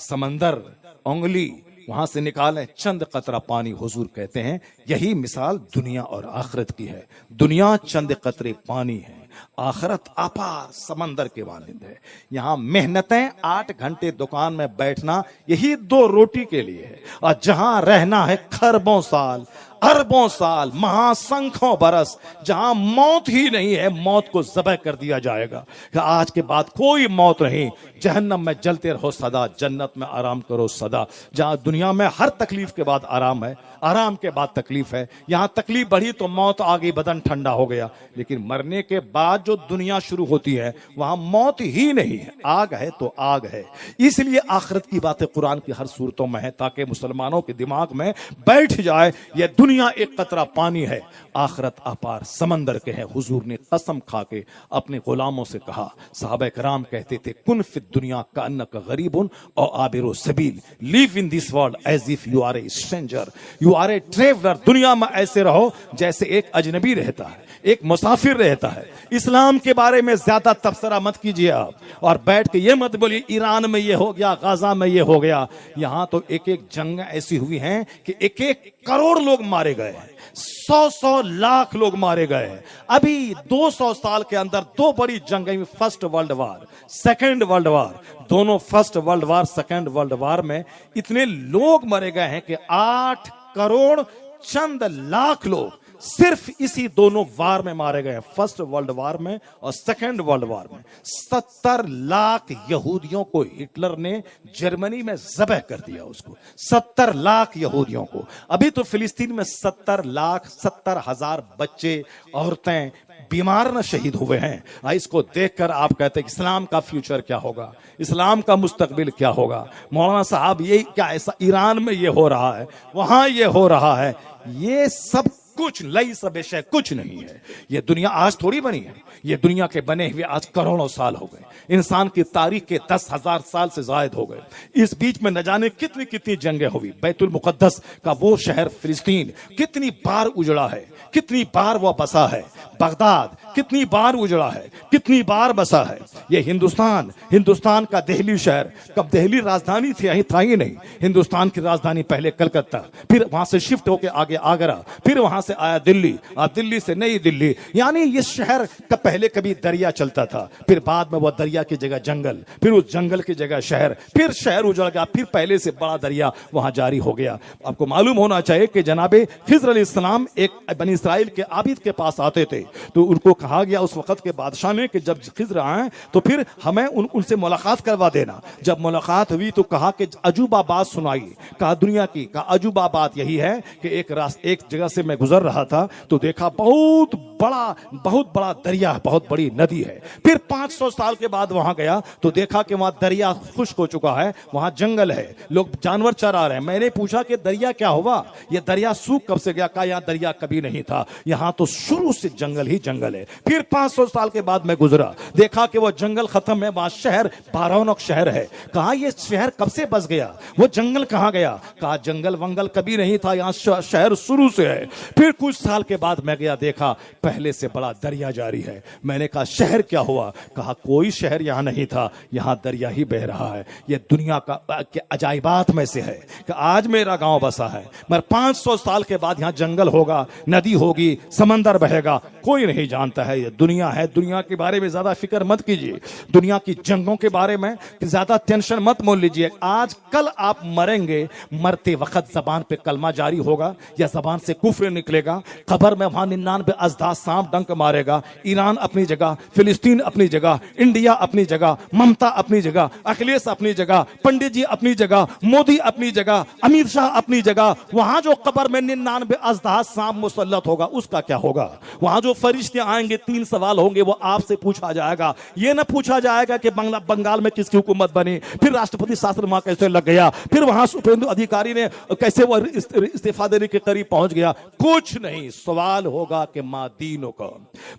समंदर उंगली वहां से निकालें चंद कतरा पानी। हुजूर कहते हैं यही मिसाल दुनिया और आखिरत की है। दुनिया चंद कतरे पानी है, आखिरत अपार समंदर के मानंद है। यहां मेहनतें 8 घंटे दुकान में बैठना यही 2 रोटी के लिए है, और जहां रहना है खरबों साल, अरबों साल, महासंख्यों बरस, जहां मौत ही नहीं है, मौत को ज़बह कर दिया जाएगा कि आज के बाद कोई मौत नहीं, जहन्नम में जलते रहो सदा, जन्नत में आराम करो सदा। जहां दुनिया में हर तकलीफ के बाद आराम है, आराम के बाद तकलीफ है, यहां तकलीफ बढ़ी तो मौत आ गई, बदन ठंडा हो गया। लेकिन मरने के बाद जो दुनिया शुरू होती है वहां मौत ही नहीं है, आग है तो आग है। इसलिए आखिरत की बातें कुरान की हर सूरतों में है, ताकि मुसलमानों के दिमाग में बैठ जाए ये दुनिया एक कतरा पानी है, आखिरत अपार समंदर के है। हुजूर ने कसम खा के अपने गुलामों से कहा, सहाबा कराम कहते थे कुन फिद दुनिया का अन्नका गरीबुन और आबिरो सबील, live in this world as if you are a stranger, you are a traveller. दुनिया में ऐसे रहो जैसे एक अजनबी रहता है, एक मुसाफिर रहता है। इस्लाम के बारे में ज्यादा तबसरा मत कीजिए आप, और बैठ के ये मत बोलिए ईरान में ये हो गया, गाजा में ये हो गया। यहां तो एक एक जंग ऐसी हुई हैं कि 1-1 करोड़ लोग मारे गए हैं, 100-100 लाख लोग मारे गए हैं। अभी 200 साल के अंदर 2 बड़ी जंगें, first world war, second world war, दोनों first world war, second world war में इतने लोग मारे गए हैं कि 8 करोड़ चंद लाख लोग सिर्फ इसी दोनों वार में मारे गए, फर्स्ट वर्ल्ड वार में और सेकेंड वर्ल्ड वार में। 70 लाख यहूदियों को हिटलर ने जर्मनी में ज़बह कर दिया, उसको 70 लाख यहूदियों को। अभी तो फिलिस्तीन में 70 लाख 70,000 बच्चे, औरतें बीमार न शहीद हुए हैं। इसको देखकर आप कहते हैं इस्लाम का फ्यूचर क्या होगा, इस्लाम का मुस्तकबिल क्या होगा। मौलाना साहब ये क्या ऐसा ईरान में ये हो रहा है, वहां ये हो रहा है, ये सब कुछ लई सब विषय कुछ नहीं है। ये दुनिया आज थोड़ी बनी है, ये दुनिया के बने हुए आज करोड़ों साल हो गए, इंसान की तारीख के 10,000 साल से जायद हो गए। इस बीच में न जाने कितनी कितनी जंगें हुई। बैतुल मुकद्दस का वो शहर फिलिस्तीन कितनी बार उजड़ा है, कितनी बार वो बसा है। बगदाद कितनी बार उजड़ा है, कितनी बार बसा है। ये हिंदुस्तान, हिंदुस्तान का दिल्ली शहर, कब दिल्ली राजधानी थी, यही था ही नहीं। हिंदुस्तान की राजधानी पहले कलकत्ता, फिर वहां से शिफ्ट होकर आगे आगरा, फिर वहां से आया दिल्ली, और दिल्ली से नई दिल्ली। यानी ये शहर का पहले कभी दरिया चलता था, फिर बाद में वो दरिया की जगह जंगल, फिर उस जंगल की जगह शहर, फिर शहर उजड़ गया, फिर पहले से बड़ा दरिया वहां जारी हो गया। आपको मालूम होना चाहिए कि जनाबे खिज़र अलैहिस्सलाम एक बनी इस्राइल के आबिद के पास आते थे, तो उनको कहा गया उस वक्त के बादशाह ने कि जब खिज़र आए तो फिर हमें उनसे मुलाकात करवा देना। जब मुलाकात हुई तो कहा कि अजूबा बात सुनाई। कहा दुनिया की, कहा अजूबा बात यही है कि एक जगह से मैं गुजर रहा था तो देखा बहुत बड़ा दरिया, बहुत बड़ी नदी है। फिर 500 साल के बाद वहां गया तो देखा कि वहां दरिया खुश्क हो चुका है, वहां जंगल है, लोग जानवर चरा रहे हैं। मैंने पूछा कि दरिया क्या हुआ, ये दरिया सूख कब से गया? कहा यहाँ दरिया कभी नहीं था, यहाँ तो शुरू से जंगल ही जंगल है। फिर 500 साल के बाद मैं गुजरा, देखा कि वो जंगल खत्म है, वहां शहर बारौनक शहर है। कहा ये शहर कब से बस गया, वो जंगल कहां गया? कहा जंगल वंगल कभी नहीं था, यहाँ शहर शुरू से है। फिर कुछ साल के बाद मैं गया, देखा पहले से बड़ा दरिया जारी है। मैंने कहा शहर क्या हुआ? कहा कोई शहर यहाँ नहीं था, यहाँ दरिया ही बह रहा है। ये दुनिया के अजाइबात में से है कि आज मेरा गांव बसा है, मगर 500 साल के बाद यहाँ जंगल होगा, नदी होगी, समंदर बहेगा, कोई नहीं जानता है। ये दुनिया है, दुनिया के बारे में ज्यादा फिक्र मत कीजिए, दुनिया की जंगों के बारे में ज्यादा टेंशन मत मोल लीजिए। आज कल आप मरेंगे, मरते वक्त जबान पे कलमा जारी होगा या जबान से कुफ्र निकलेगा, कब्र में वहां 99 अज़दा सांप डंक मारेगा। ईरान अपनी जगह, फिलिस्तीन अपनी जगह, इंडिया अपनी जगह, ममता अपनी जगह, अखिलेश अपनी जगह, पंडित जी अपनी जगह, मोदी अपनी जगह, अमित शाह अपनी जगह। वहां जो कब्र में 99 अज़दहा सांप मुसल्लत होगा, उसका क्या होगा? वहां जो फरिश्ते आएंगे, 3 सवाल होंगे, वो आपसे पूछा जाएगा। ये ना पूछा जाएगा कि बंगाल में किसकी हुकूमत बनी, फिर राष्ट्रपति शासन वहां कैसे लग गया, फिर वहां सुप्रीम अधिकारी ने कैसे वो इस्तीफा देने के करीब पहुंच गया। कुछ नहीं। सवाल होगा कि मां दीनो का,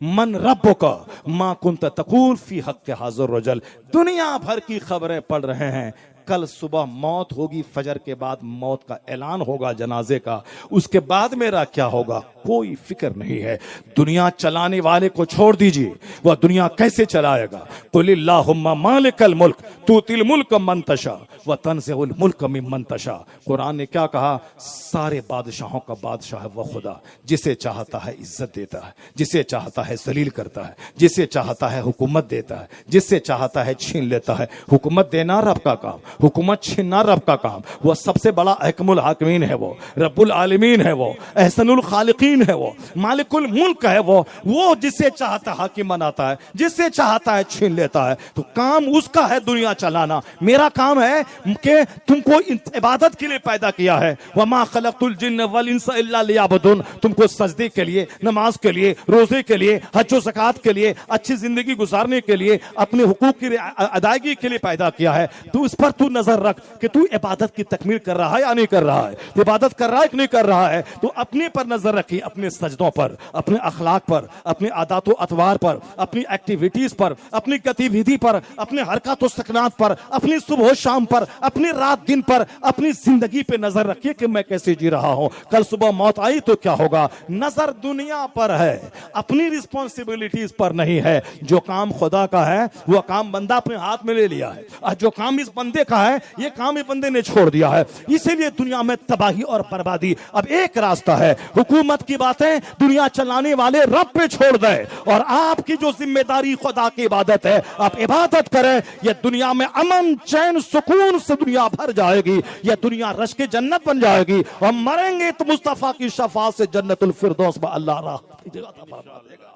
मन रब्बो का, मां कुंत तकूल फी हक हाज़िर रजल। दुनिया भर की खबरें पढ़ रहे हैं। कल सुबह मौत होगी, फजर के बाद मौत का ऐलान होगा जनाजे का। उसके बाद मेरा क्या होगा, कोई फिक्र नहीं है। दुनिया चलाने वाले को छोड़ दीजिए, वह दुनिया कैसे चलाएगा। कुलिल्लाहुम्मा मालिकल मुल्क तुतिल मुल्क मन तशा व तनज़िउल मुल्क मिम्मन तशा। कुरान ने क्या कहा? सारे बादशाहों का बादशाह है वह खुदा, जिसे चाहता है इज्जत देता है, जिसे चाहता है जलील करता है, जिसे चाहता है हुकूमत देता है, जिससे चाहता है छीन लेता है। हुकूमत देना रब का काम, हुकूमत छीनना रब का काम। वह सबसे बड़ा अहकमुल हाकिमीन है, वो रब्बुल आलमीन है, वो एहसनुल खालिकीन है, वो मालिकुल मुल्क है, वो जिसे चाहता हाकिम बनाता है, जिससे चाहता है छीन लेता है। तो काम उसका है दुनिया चलाना। मेरा काम है कि तुमको इबादत के लिए पैदा किया है। वमा खलक़तुल जिन्न वल इंसा इल्ला लियअबुदून। तुमको सजदे के लिए, नमाज के लिए, रोजे के लिए, हज व ज़कात के लिए, अच्छी जिंदगी गुजारने के लिए, अपने हुकूक की अदायगी के लिए पैदा किया है। तू इस पर तू नजर रख कि तू इबादत की तकमील कर रहा है या नहीं कर रहा है, तू इबादत कर रहा है कि नहीं कर रहा है। तो अपने पर नजर रखिए, अपने सजदों पर, अपने अखलाक पर, अपने आदात व अतवार पर, अपनी एक्टिविटीज पर, अपनी गतिविधि पर, अपने हरकत व सकनात पर, अपनी सुबह शाम पर, अपनी रात दिन पर, अपनी जिंदगी पे नजर रखिए कि मैं कैसे जी रहा हूं। कल सुबह मौत आई तो क्या होगा? नजर दुनिया पर है, अपनी रिस्पॉन्सिबिलिटीज पर नहीं है। जो काम खुदा का है वो काम बंदा अपने हाथ में ले लिया है, और जो काम इस बंदे का है ये काम इस बंदे ने छोड़ दिया है। इसीलिए दुनिया में तबाही और बर्बादी। अब एक रास्ता है, हुकूमत की बातें दुनिया चलाने वाले रब पे छोड़ दे, और आपकी जो जिम्मेदारी खुदा की इबादत है, आप इबादत करें। यह दुनिया में अमन चैन सुकून से दुनिया भर जाएगी, यह दुनिया रश के जन्नत बन जाएगी। हम मरेंगे तो मुस्तफा की शफाअत से जन्नतुल फिरदौस में अल्लाह फरमा देगा।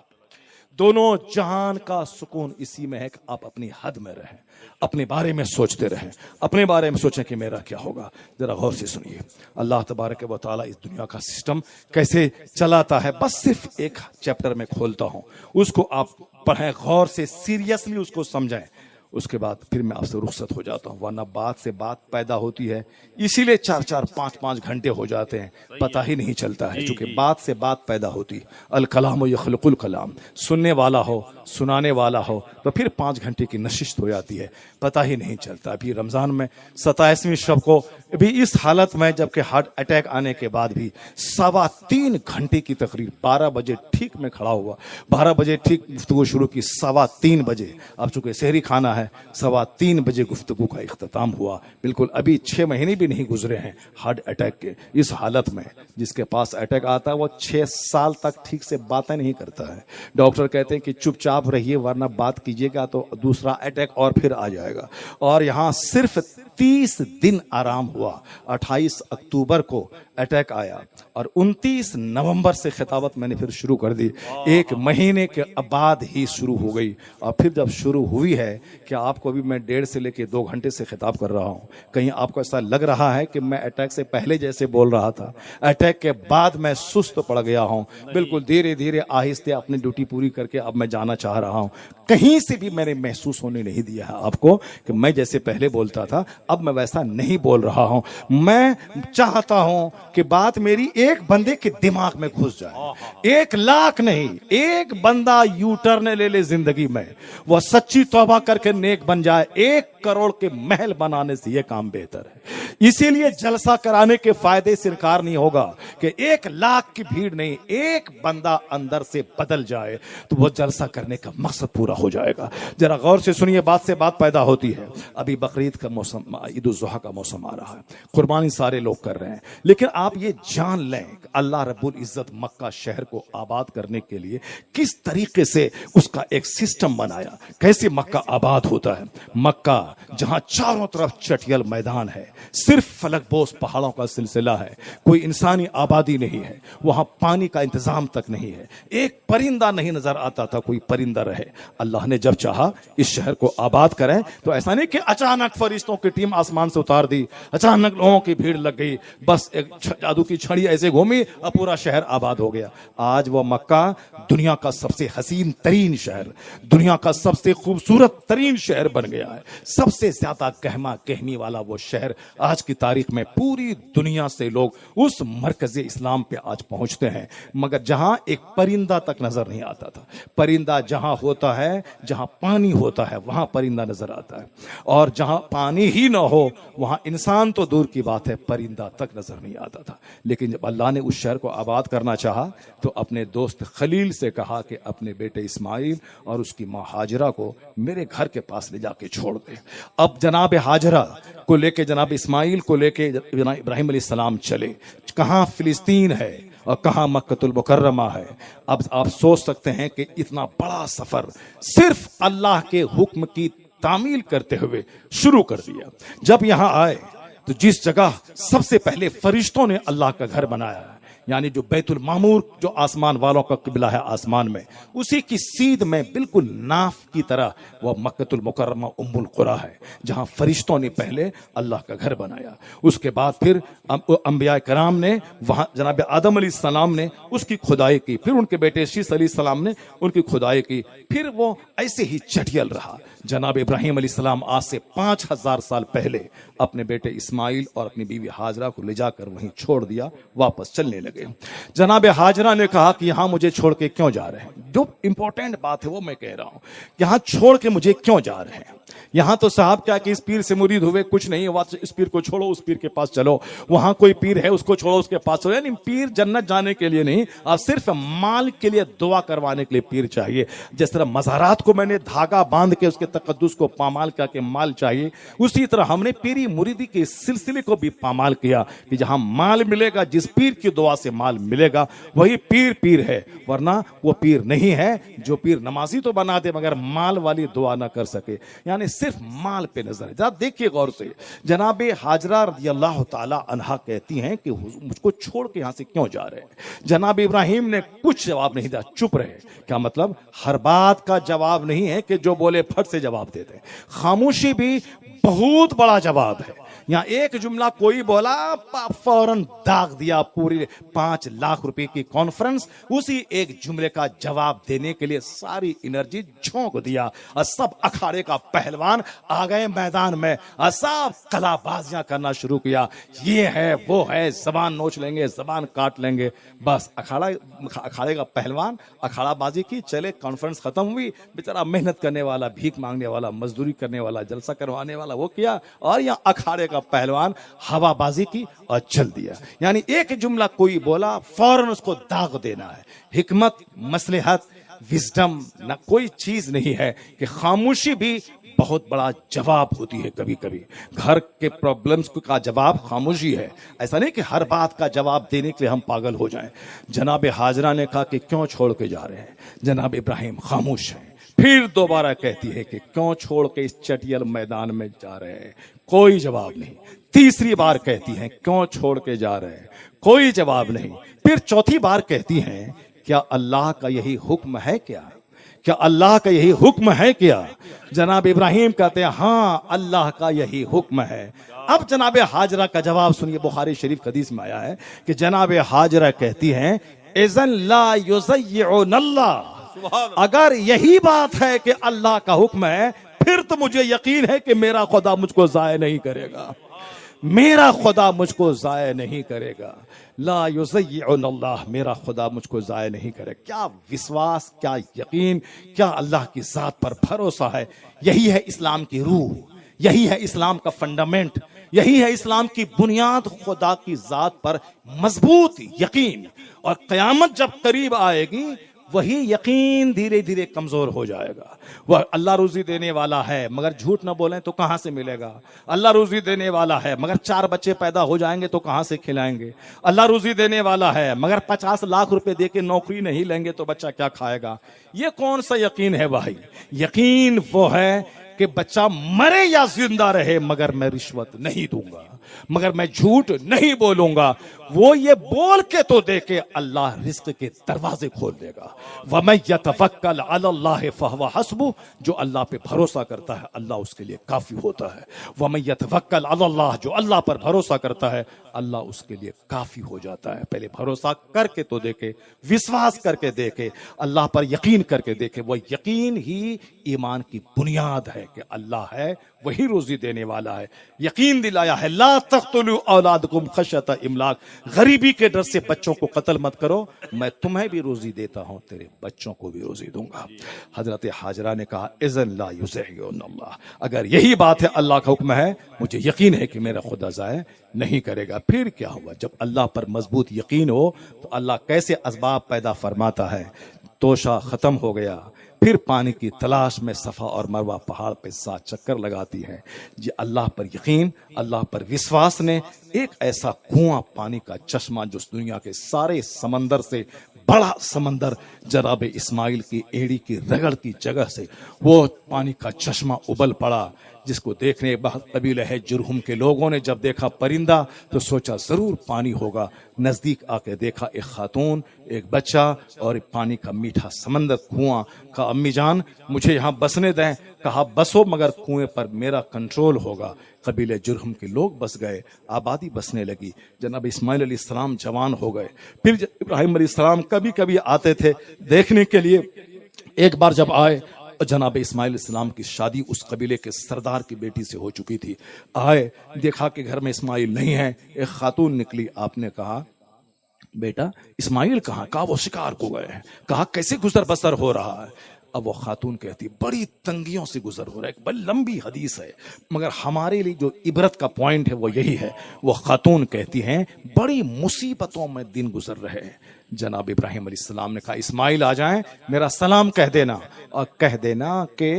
दोनों जहान का सुकून इसी में है कि आप अपनी हद में रहें, अपने बारे में सोचते रहें, अपने बारे में सोचें कि मेरा क्या होगा। जरा गौर से सुनिए, अल्लाह तबारक व तआला इस दुनिया का सिस्टम कैसे चलाता है। बस सिर्फ एक चैप्टर में खोलता हूं, उसको आप पढ़ें, गौर से सीरियसली उसको समझें। उसके बाद फिर मैं आपसे रुखसत हो जाता हूँ, वरना बात से बात पैदा होती है, इसीलिए 4-4, 5-5 घंटे हो जाते हैं, पता ही नहीं चलता है, क्योंकि बात से बात पैदा होती है। अल कलाम यखलुकुल कलाम, सुनने वाला हो, सुनाने वाला हो, तो फिर 5 घंटे की नशिश हो जाती है, पता ही नहीं चलता। अभी रमजान में 27वीं शब को भी इस हालत में, जबकि हार्ट अटैक आने के बाद भी 3.25 घंटे की तकरीर, 12 बजे ठीक में खड़ा हुआ, 12 बजे ठीक गुफ्तगू शुरू की, 3:15 बजे, अब चूंकि शहरी खाना है, 3:15 बजे गुफ्तगू का इख्तिताम हुआ। बिल्कुल अभी 6 महीने भी नहीं गुजरे हैं हार्ट अटैक के। इस हालत में जिसके पास अटैक आता है वो 6 साल तक ठीक से बातें नहीं करता है। डॉक्टर कहते हैं कि चुपचाप रहिए, वरना बात कीजिएगा तो दूसरा अटैक और फिर आ जाएगा। और यहाँ सिर्फ 30 दिन आराम हुआ। 28 अक्टूबर को अटैक आया और 29 नवंबर से खिताबत मैंने फिर शुरू कर दी। 1 महीने के बाद ही शुरू हो गई। और फिर जब शुरू हुई है, क्या आपको अभी मैं 1.5 से लेकर 2 घंटे से खिताब कर रहा हूँ, कहीं आपको ऐसा लग रहा है कि मैं अटैक से पहले जैसे बोल रहा था? अटैक के बाद मैं सुस्त पड़ गया हूँ। बिल्कुल धीरे धीरे आहिस्ते अपनी ड्यूटी पूरी करके अब मैं जाना चाह रहा हूँ। कहीं से भी मैंने महसूस होने नहीं दिया है आपको कि मैं जैसे पहले बोलता था अब मैं वैसा नहीं बोल रहा हूं। मैं चाहता हूं कि बात मेरी एक बंदे के दिमाग में घुस जाए। 1 लाख नहीं, एक बंदा यू टर्न ले ले जिंदगी में, वह सच्ची तौबा करके नेक बन जाए। 1 करोड़ के महल बनाने से यह काम बेहतर है। इसीलिए जलसा कराने के फायदे से इनकार नहीं होगा कि 1 लाख की भीड़ नहीं, एक बंदा अंदर से बदल जाए तो वह जलसा करने का मकसद पूरा हो जाएगा। जरा गौर से सुनिए, बात से बात पैदा होती है। अभी बकरीद का मौसम, ईद उल जुहा का मौसम आ रहा है, कुर्बानी सारे लोग कर रहे हैं, लेकिन आप ये जान लें अल्लाह रब्बुल इज्जत मक्का शहर को आबाद करने के लिए किस तरीके से उसका एक सिस्टम बनाया, कैसे मक्का आबाद होता है। मक्का जहां चारों तरफ चटियल मैदान है, सिर्फ फलकबोस पहाड़ों का सिलसिला है, कोई इंसानी आबादी नहीं है, वहां पानी का इंतजाम तक नहीं है, एक परिंदा नहीं नजर आता था कोई परिंदा रहे। अल्लाह ने जब चाहा इस शहर को आबाद करें तो ऐसा नहीं कि अचानक फरिश्तों की टीम आसमान से उतार दी, अचानक लोगों की भीड़ लग गई, बस एक जादू की छड़ी ऐसे घूमी और पूरा शहर आबाद हो गया। आज वो मक्का दुनिया का सबसे हसीन तरीन शहर, दुनिया का सबसे खूबसूरत तरीन शहर बन गया है। सबसे ज्यादा कहमा कहमी वाला वो शहर आज की तारीख में पूरी दुनिया से लोग उस मरकज़े इस्लाम पे आज पहुंचते हैं। मगर जहां एक परिंदा तक नजर नहीं आता था, परिंदा जहां होता है, जहां पानी होता है वहां परिंदा नजर आता है, और जहां पानी ही ना हो वहां इंसान तो दूर की बात है परिंदा तक नजर नहीं आता था। लेकिन जब अल्लाह ने उस शहर को आबाद करना चाहा तो अपने दोस्त खलील से कहा कि अपने बेटे इस्माइल और उसकी मां हाजरा को मेरे घर के पास ले जाके छोड़ दे। अब जनाब हाजरा को लेके, जनाब इस्माइल को लेके जनाब इब्राहिम अलैहिस्सलाम चले। कहां फिलिस्तीन है और कहां मक्कतुल मुकर्रमा है। अब आप सोच सकते हैं कि इतना बड़ा सफर सिर्फ अल्लाह के हुक्म की तामील करते हुए शुरू कर दिया। जब यहां आए तो जिस जगह सबसे पहले फरिश्तों ने अल्लाह का घर बनाया, यानी जो बैतुल मामूर, जो आसमान वालों का किबला है आसमान में, उसी की सीध में बिल्कुल नाफ की तरह वह मक्कतुल मुकर्रमा उम्मुल कुरा है, जहां फरिश्तों ने पहले अल्लाह का घर बनाया। उसके बाद फिर अंबिया कराम ने वहां, जनाब आदम अलैहिस्सलाम ने उसकी खुदाई की, फिर उनके बेटे शीस अलैहिस्सलाम ने उनकी खुदाई की, फिर वो ऐसे ही चटियल रहा। जनाब इब्राहिम अलैहिस्सलाम आज से 5000 साल पहले अपने बेटे इस्माइल और अपनी बीवी हाजरा को ले जाकर वहीं छोड़ दिया, वापस चलने लगे। जनाब हाजरा ने कहा कि यहां मुझे छोड़ के क्यों जा रहे हैं? जो इंपॉर्टेंट बात है वो मैं कह रहा हूं, यहां छोड़ के मुझे क्यों जा रहे हैं? यहां तो साहब क्या कि इस पीर से मुरीद हुए, कुछ नहीं हुआ, इस पीर को छोड़ो उस पीर के पास चलो, वहां कोई पीर है उसको छोड़ो उसके पास चलो। यानी पीर जन्नत जाने के लिए नहीं, आप सिर्फ माल के लिए दुआ करवाने के लिए पीर चाहिए। जिस तरह मज़ारात को मैंने धागा बांध के उसके तकद्दुस को पामाल करके माल चाहिए, उसी तरह हमने पीरी मुरीदी के सिलसिले को भी पामाल किया कि जहां माल मिलेगा, जिस पीर की दुआ से माल मिलेगा, वही पीर पीर है, वरना वो पीर नहीं है जो पीर नमाजी तो बना दे मगर माल वाली दुआ ना कर सके। यानी सिर्फ माल पे नजर है। जरा देखिए गौर से, जनाबे हाजरा रज़ियल्लाहु ताला अन्हा कहती हैं कि मुझको छोड़ के यहां से क्यों जा रहे हैं? जनाब इब्राहिम ने कुछ जवाब नहीं दिया, चुप रहे। क्या मतलब? हर बात का जवाब नहीं है कि जो बोले फट से जवाब दे दे, खामोशी भी बहुत बड़ा जवाब है। यहाँ एक जुमला कोई बोला, फौरन दाग दिया पूरी 5 लाख रुपए की कॉन्फ्रेंस, उसी एक जुमले का जवाब देने के लिए सारी एनर्जी झोंक दिया और सब अखाड़े का पहलवान आ गए मैदान में और सब कलाबाजियां करना शुरू किया। ये है वो है, जबान नोच लेंगे, जबान काट लेंगे, बस अखाड़े का पहलवान अखाड़ाबाजी की। चले, कॉन्फ्रेंस खत्म हुई, बेचारा मेहनत करने वाला, भीख मांगने वाला, मजदूरी करने वाला, जलसा करवाने वाला वो किया, और यहाँ अखाड़े का पहलवान हवाबाजी की और चल दिया। यानी एक जुमला कोई बोला, फौरन उसको दाग देना है। हिकमत, मसलहत, विजडम ना कोई चीज नहीं है कि खामोशी भी बहुत बड़ा जवाब होती है। कभी कभी घर के प्रॉब्लम्स का जवाब खामोशी है। ऐसा नहीं कि हर बात का जवाब देने के लिए हम पागल हो जाएं। जनाब हाजरा ने कहा कि क्यों छोड़ के जा रहे हैं? जनाब इब्राहिम खामोश हैं। फिर दोबारा कहती है कि क्यों छोड़ के इस चटियल मैदान में जा रहे हैं? कोई जवाब नहीं। तीसरी बार कहती हैं क्यों छोड़ के जा रहे हैं? कोई जवाब नहीं। फिर चौथी बार कहती हैं क्या अल्लाह का यही हुक्म है क्या? क्या अल्लाह का यही हुक्म है क्या? जनाब इब्राहिम कहते हैं हाँ, अल्लाह का यही हुक्म है। अब जनाब हाजरा का जवाब सुनिए, बुखारी शरीफ हदीस में आया है कि जनाब हाजरा कहती हैं इज़न ला युज़य्यिउनल्लाह, अगर यही बात है कि अल्लाह का हुक्म है, फिर तो मुझे यकीन है कि मेरा खुदा मुझको जाय नहीं करेगा, मेरा खुदा मुझको जाय नहीं करेगा। ला युज़य्यिउनल्लाह, मेरा खुदा मुझको जाय नहीं करे। क्या विश्वास, क्या यकीन, क्या अल्लाह की जात पर भरोसा है। यही है इस्लाम की रूह, यही है इस्लाम का फंडामेंट, यही है इस्लाम की बुनियाद, खुदा की जात पर मजबूत यकीन। और कयामत जब करीब आएगी वही यकीन धीरे धीरे कमजोर हो जाएगा। वह अल्लाह रोजी देने वाला है, मगर झूठ ना बोलें तो कहां से मिलेगा? अल्लाह रोजी देने वाला है, मगर 4 बच्चे पैदा हो जाएंगे तो कहां से खिलाएंगे? अल्लाह रोजी देने वाला है, मगर 50 लाख रुपए देके नौकरी नहीं लेंगे तो बच्चा क्या खाएगा? ये कौन सा यकीन है भाई? यकीन वो है कि बच्चा मरे या जिंदा रहे मगर मैं रिश्वत नहीं दूंगा, मगर मैं झूठ नहीं बोलूंगा। वो ये बोल के तो दे के अल्लाह रिस्क के दरवाजे खोल देगा। वमन यतवक्कल अलल्लाह फहुव हस्बुह, जो अल्लाह पे भरोसा करता है अल्लाह उसके लिए काफी होता है। वमन यतवक्कल अलल्लाह, जो अल्लाह पर भरोसा करता है अल्लाह उसके लिए काफी हो जाता है। पहले भरोसा करके तो देखे, विश्वास करके देखे, अल्लाह पर यकीन करके देखे। वो यकीन ही ईमान की बुनियाद है कि अल्लाह है, वही रोजी देने वाला है। यकीन दिलाया है, ला तख्तुलू औलादकुम खशयत इमलाक, गरीबी के डर से बच्चों को कत्ल मत करो, मैं तुम्हें भी रोजी देता हूं, तेरे बच्चों को भी रोजी दूंगा। हजरत हाजरा ने कहा, इज़न ला युज़िअल्लाह, अगर यही बात है, अल्लाह का हुक्म है, मुझे यकीन है कि मेरा खुदा ज़ाया नहीं करेगा। फिर क्या हुआ? जब अल्लाह पर मजबूत यकीन हो तो अल्लाह कैसे असबाब पैदा फरमाता है। तोशा खत्म हो गया, फिर पानी की तलाश में सफा और मरवा पहाड़ पे 7 चक्कर लगाती है। जी अल्लाह पर यकीन, अल्लाह पर विश्वास ने एक ऐसा कुआं, पानी का चश्मा, जो दुनिया के सारे समंदर से बड़ा समंदर, जनाब इस्माइल की एड़ी की रगड़ की जगह से वो पानी का चश्मा उबल पड़ा, जिसको देखने के बाद कबीले है जुरहुम के लोगों ने जब देखा परिंदा तो सोचा जरूर पानी होगा। नजदीक आके देखा एक खातून, एक बच्चा और एक पानी का मीठा समंदर, कुआं का। अम्मी जान मुझे यहाँ बसने दें। कहा बसो, मगर कुएं पर मेरा कंट्रोल होगा। कबीले जुरहुम के लोग बस गए, आबादी बसने लगी। जनाब इस्माइल अलैहिस्सलाम जवान हो गए। फिर इब्राहिम अलैहिस्सलाम कभी कभी आते थे देखने के लिए। एक बार जब आए, जनाब इस्माइल इस्लाम की शादी उस कबीले के सरदार की बेटी से हो चुकी थी। आए, देखा कि घर में इस्माइल नहीं है। एक खातून निकली, आपने कहा बेटा इस्माइल कहाँ? कहा वो शिकार को गए हैं। कहा कैसे गुजर बसर हो रहा है? अब वो खातून कहती बड़ी तंगियों से गुजर हो रहा है। बड़ी लंबी हदीस है, मगर हमारे लिए जो इबरत का पॉइंट है वो यही है। वो खातून कहती हैं बड़ी मुसीबतों में दिन गुजर रहे हैं। जनाब इब्राहिम अलैहिस्सलाम ने कहा इस्माइल आ जाएं, मेरा सलाम कह देना और कह देना कि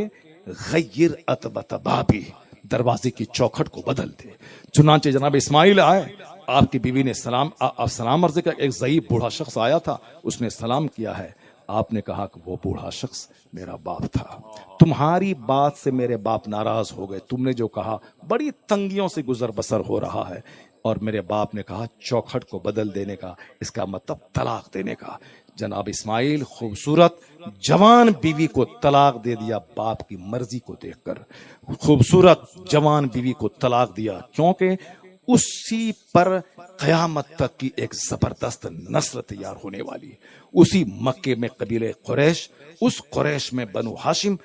गय्यर अतबत बाबी, दरवाजे की चौखट को बदल दे। चुनांचे जनाब इस्माइल आए, आपकी बीवी ने सलाम अर्ज कर। एक ज़ईफ बूढ़ा शख्स आया था, उसने सलाम किया है। आपने कहा कि वो बूढ़ा शख्स मेरा बाप था, तुम्हारी बात से मेरे बाप नाराज हो गए। तुमने जो कहा बड़ी तंगियों से गुजर बसर हो रहा है, और मेरे बाप ने कहा चौखट को बदल देने का, इसका मतलब तलाक देने का। जनाब इस्माइल खूबसूरत जवान बीवी को तलाक दे दिया, बाप की मर्जी को देखकर। खूबसूरत जवान बीवी को तलाक दिया, क्योंकि उसी पर कयामत तक की एक जबरदस्त नस्ल तैयार होने वाली। उसी मक्के में कबीले कुरैश, उस कुरैश में बनु हाशिम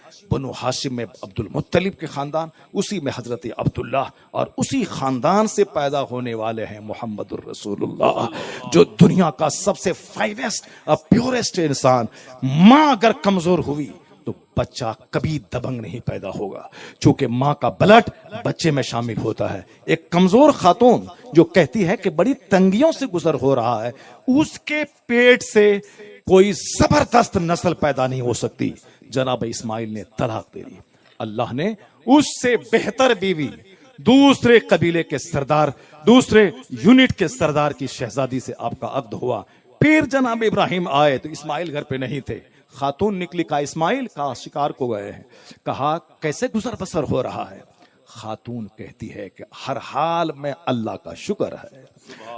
में अब्दुल मुत्तलिब के खानदान, उसी में हजरत अब्दुल्लाह, और उसी खानदान से पैदा होने वाले हैं मोहम्मदुर रसूलुल्लाह, जो दुनिया का सबसे फाइनेस्ट और प्योरेस्ट इंसान। माँ अगर कमजोर हुई तो बच्चा कभी दबंग नहीं पैदा होगा, क्योंकि माँ का ब्लड बच्चे में शामिल होता है। एक कमजोर खातून जो कहती है कि बड़ी तंगियों से गुजर हो रहा है, उसके पेट से कोई जबरदस्त नस्ल पैदा नहीं हो सकती। जनाब इस्माइल ने तलाक दे दी। अल्लाह ने उससे बेहतर बीवी, दूसरे कबीले के सरदार, दूसरे यूनिट के सरदार की शहजादी से आपका अक्द हुआ। फिर जनाब इब्राहिम आए तो इस्माइल घर पे नहीं थे। खातून निकली, कहा इस्माइल का शिकार को गए हैं। कहा कैसे गुजर बसर हो रहा है? खातून कहती है कि हर हाल में अल्लाह का शुक्र है,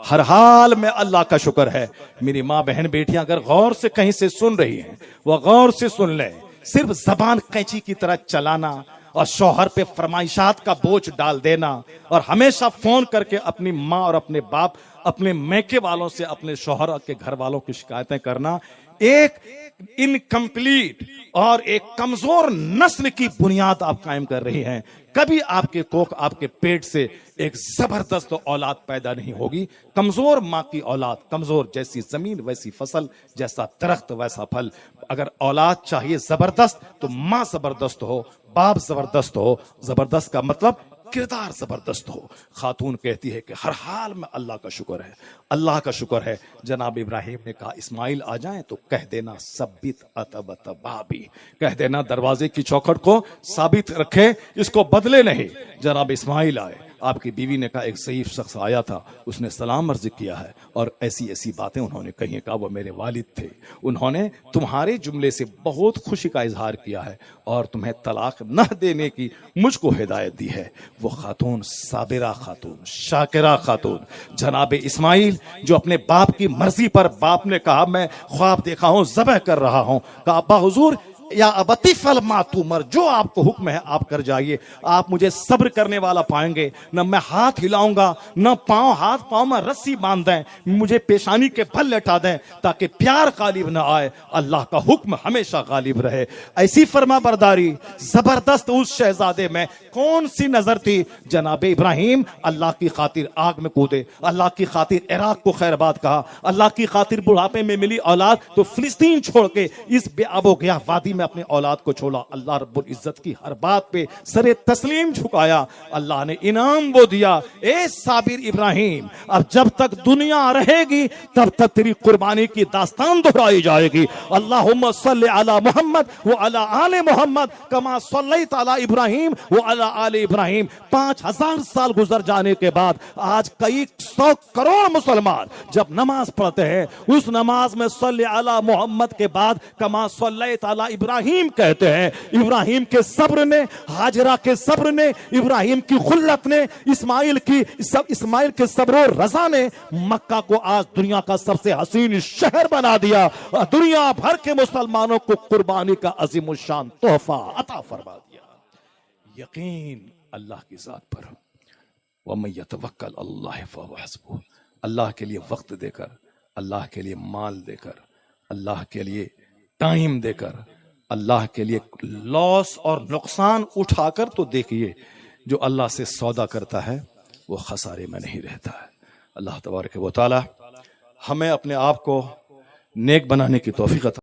हर हाल में अल्लाह का शुक्र है। मेरी माँ बहन बेटियां अगर गौर से कहीं से सुन रही हैं, वह गौर से सुन ले। सिर्फ जबान कैंची की तरह चलाना और शौहर पे फरमाइशात का बोझ डाल देना और हमेशा फोन करके अपनी माँ और अपने बाप, अपने मैके वालों से अपने शौहर के घर वालों की शिकायतें करना एक इनकम्प्लीट और एक कमजोर नस्ल की बुनियाद आप कायम कर रही हैं। कभी आपके कोख, आपके पेट से एक जबरदस्त औलाद पैदा नहीं होगी। कमजोर माँ की औलाद, कमजोर, जैसी जमीन वैसी फसल, जैसा दरख्त वैसा फल। अगर औलाद चाहिए जबरदस्त तो माँ जबरदस्त हो, बाप जबरदस्त हो। जबरदस्त का मतलब किरदार जबरदस्त हो। खातून कहती है कि हर हाल में अल्लाह का शुक्र है, अल्लाह का शुक्र है। जनाब इब्राहिम ने कहा इस्माइल आ जाएं तो कह देना सब्बित अतबत बाबी, कह देना दरवाजे की चौखट को साबित रखे, इसको बदले नहीं। जनाब इस्माइल आए, आपकी बीवी ने कहा, एक ज़ईफ शख्स आया था, उसने सलाम अर्ज़ किया है और ऐसी ऐसी बातें उन्होंने कही। कहा वो मेरे वालिद थे, उन्होंने तुम्हारे जुमले से बहुत खुशी का इजहार किया है और तुम्हें तलाक न देने की मुझको हिदायत दी है। वो खातून साबिरा खातून, शाकिरा खातून, जनाब इस्माइल, जो अपने बाप की मर्जी पर, बाप ने कहा मैं ख्वाब देखा हूं, ज़बह कर रहा हूं, कहा अब्बा हुजूर या अबती फल मातूमर, जो आपको हुक्म है आप कर जाइए। आप मुझे सब्र करने वाला पाएंगे, न मैं हाथ हिलाऊंगा, न पांव, हाथ पांव में रस्सी बांध दें, मुझे पेशानी के बल लेटा दें ताकि प्यार गालिब न आए, अल्लाह का हुक्म हमेशा गालिब रहे। ऐसी फर्मा बरदारी जबरदस्त उस शहजादे में कौन सी नजर थी? जनाब इब्राहिम अल्लाह की खातिर आग में कूदे, अल्लाह की खातिर इराक को खैरबाद कहा, अल्लाह की खातिर बुढ़ापे में मिली औलाद तो फिलिस्तीन छोड़ के इस बेअबो गया वादी में अपनी औलाद को छोड़ा। अल्लाह रब्बुल इज्जत की हर बात पे सरे तस्लीम झुकाया। अल्लाह ने इनाम वो दिया, ए साबिर इब्राहिम, अब जब तक दुनिया रहेगी तब तक तेरी कुर्बानी की दास्तान दोहराई जाएगी। अल्लाहुम्मा सल्ली अला मोहम्मद व अला आले मोहम्मद कमा सल्लैत अला इब्राहिम व अला आले इब्राहिम। 5000 साल गुजर जाने के बाद आज कई 100 करोड़ मुसलमान जब नमाज पढ़ते हैं, उस नमाज में सल्ली अला मोहम्मद के बाद कमा सल्लैत अला इब्राहिम कहते हैं। इब्राहिम के सब्र ने, हाजरा के सब्र ने, इब्राहिम की खुल्लत ने, इस्माइल के सब्र रजा ने मक्का को आज दुनिया का सबसे हसीन शहर बना दिया। दुनिया भर के मुसलमानों को कुर्बानी का अजीम शान तोहफा अता फरमा दिया। यकीन अल्लाह की जात पर, वमन यतवक्कल अल्लाह फहुव हस्बुह, अल्लाह के लिए वक्त देकर, अल्लाह के लिए माल देकर, अल्लाह के लिए टाइम देकर, अल्लाह के लिए लॉस और नुकसान उठाकर तो देखिए, जो अल्लाह से सौदा करता है वो खसारे में नहीं रहता है। अल्लाह तबारक व तआला हमें अपने आप को नेक बनाने की तौफीक अता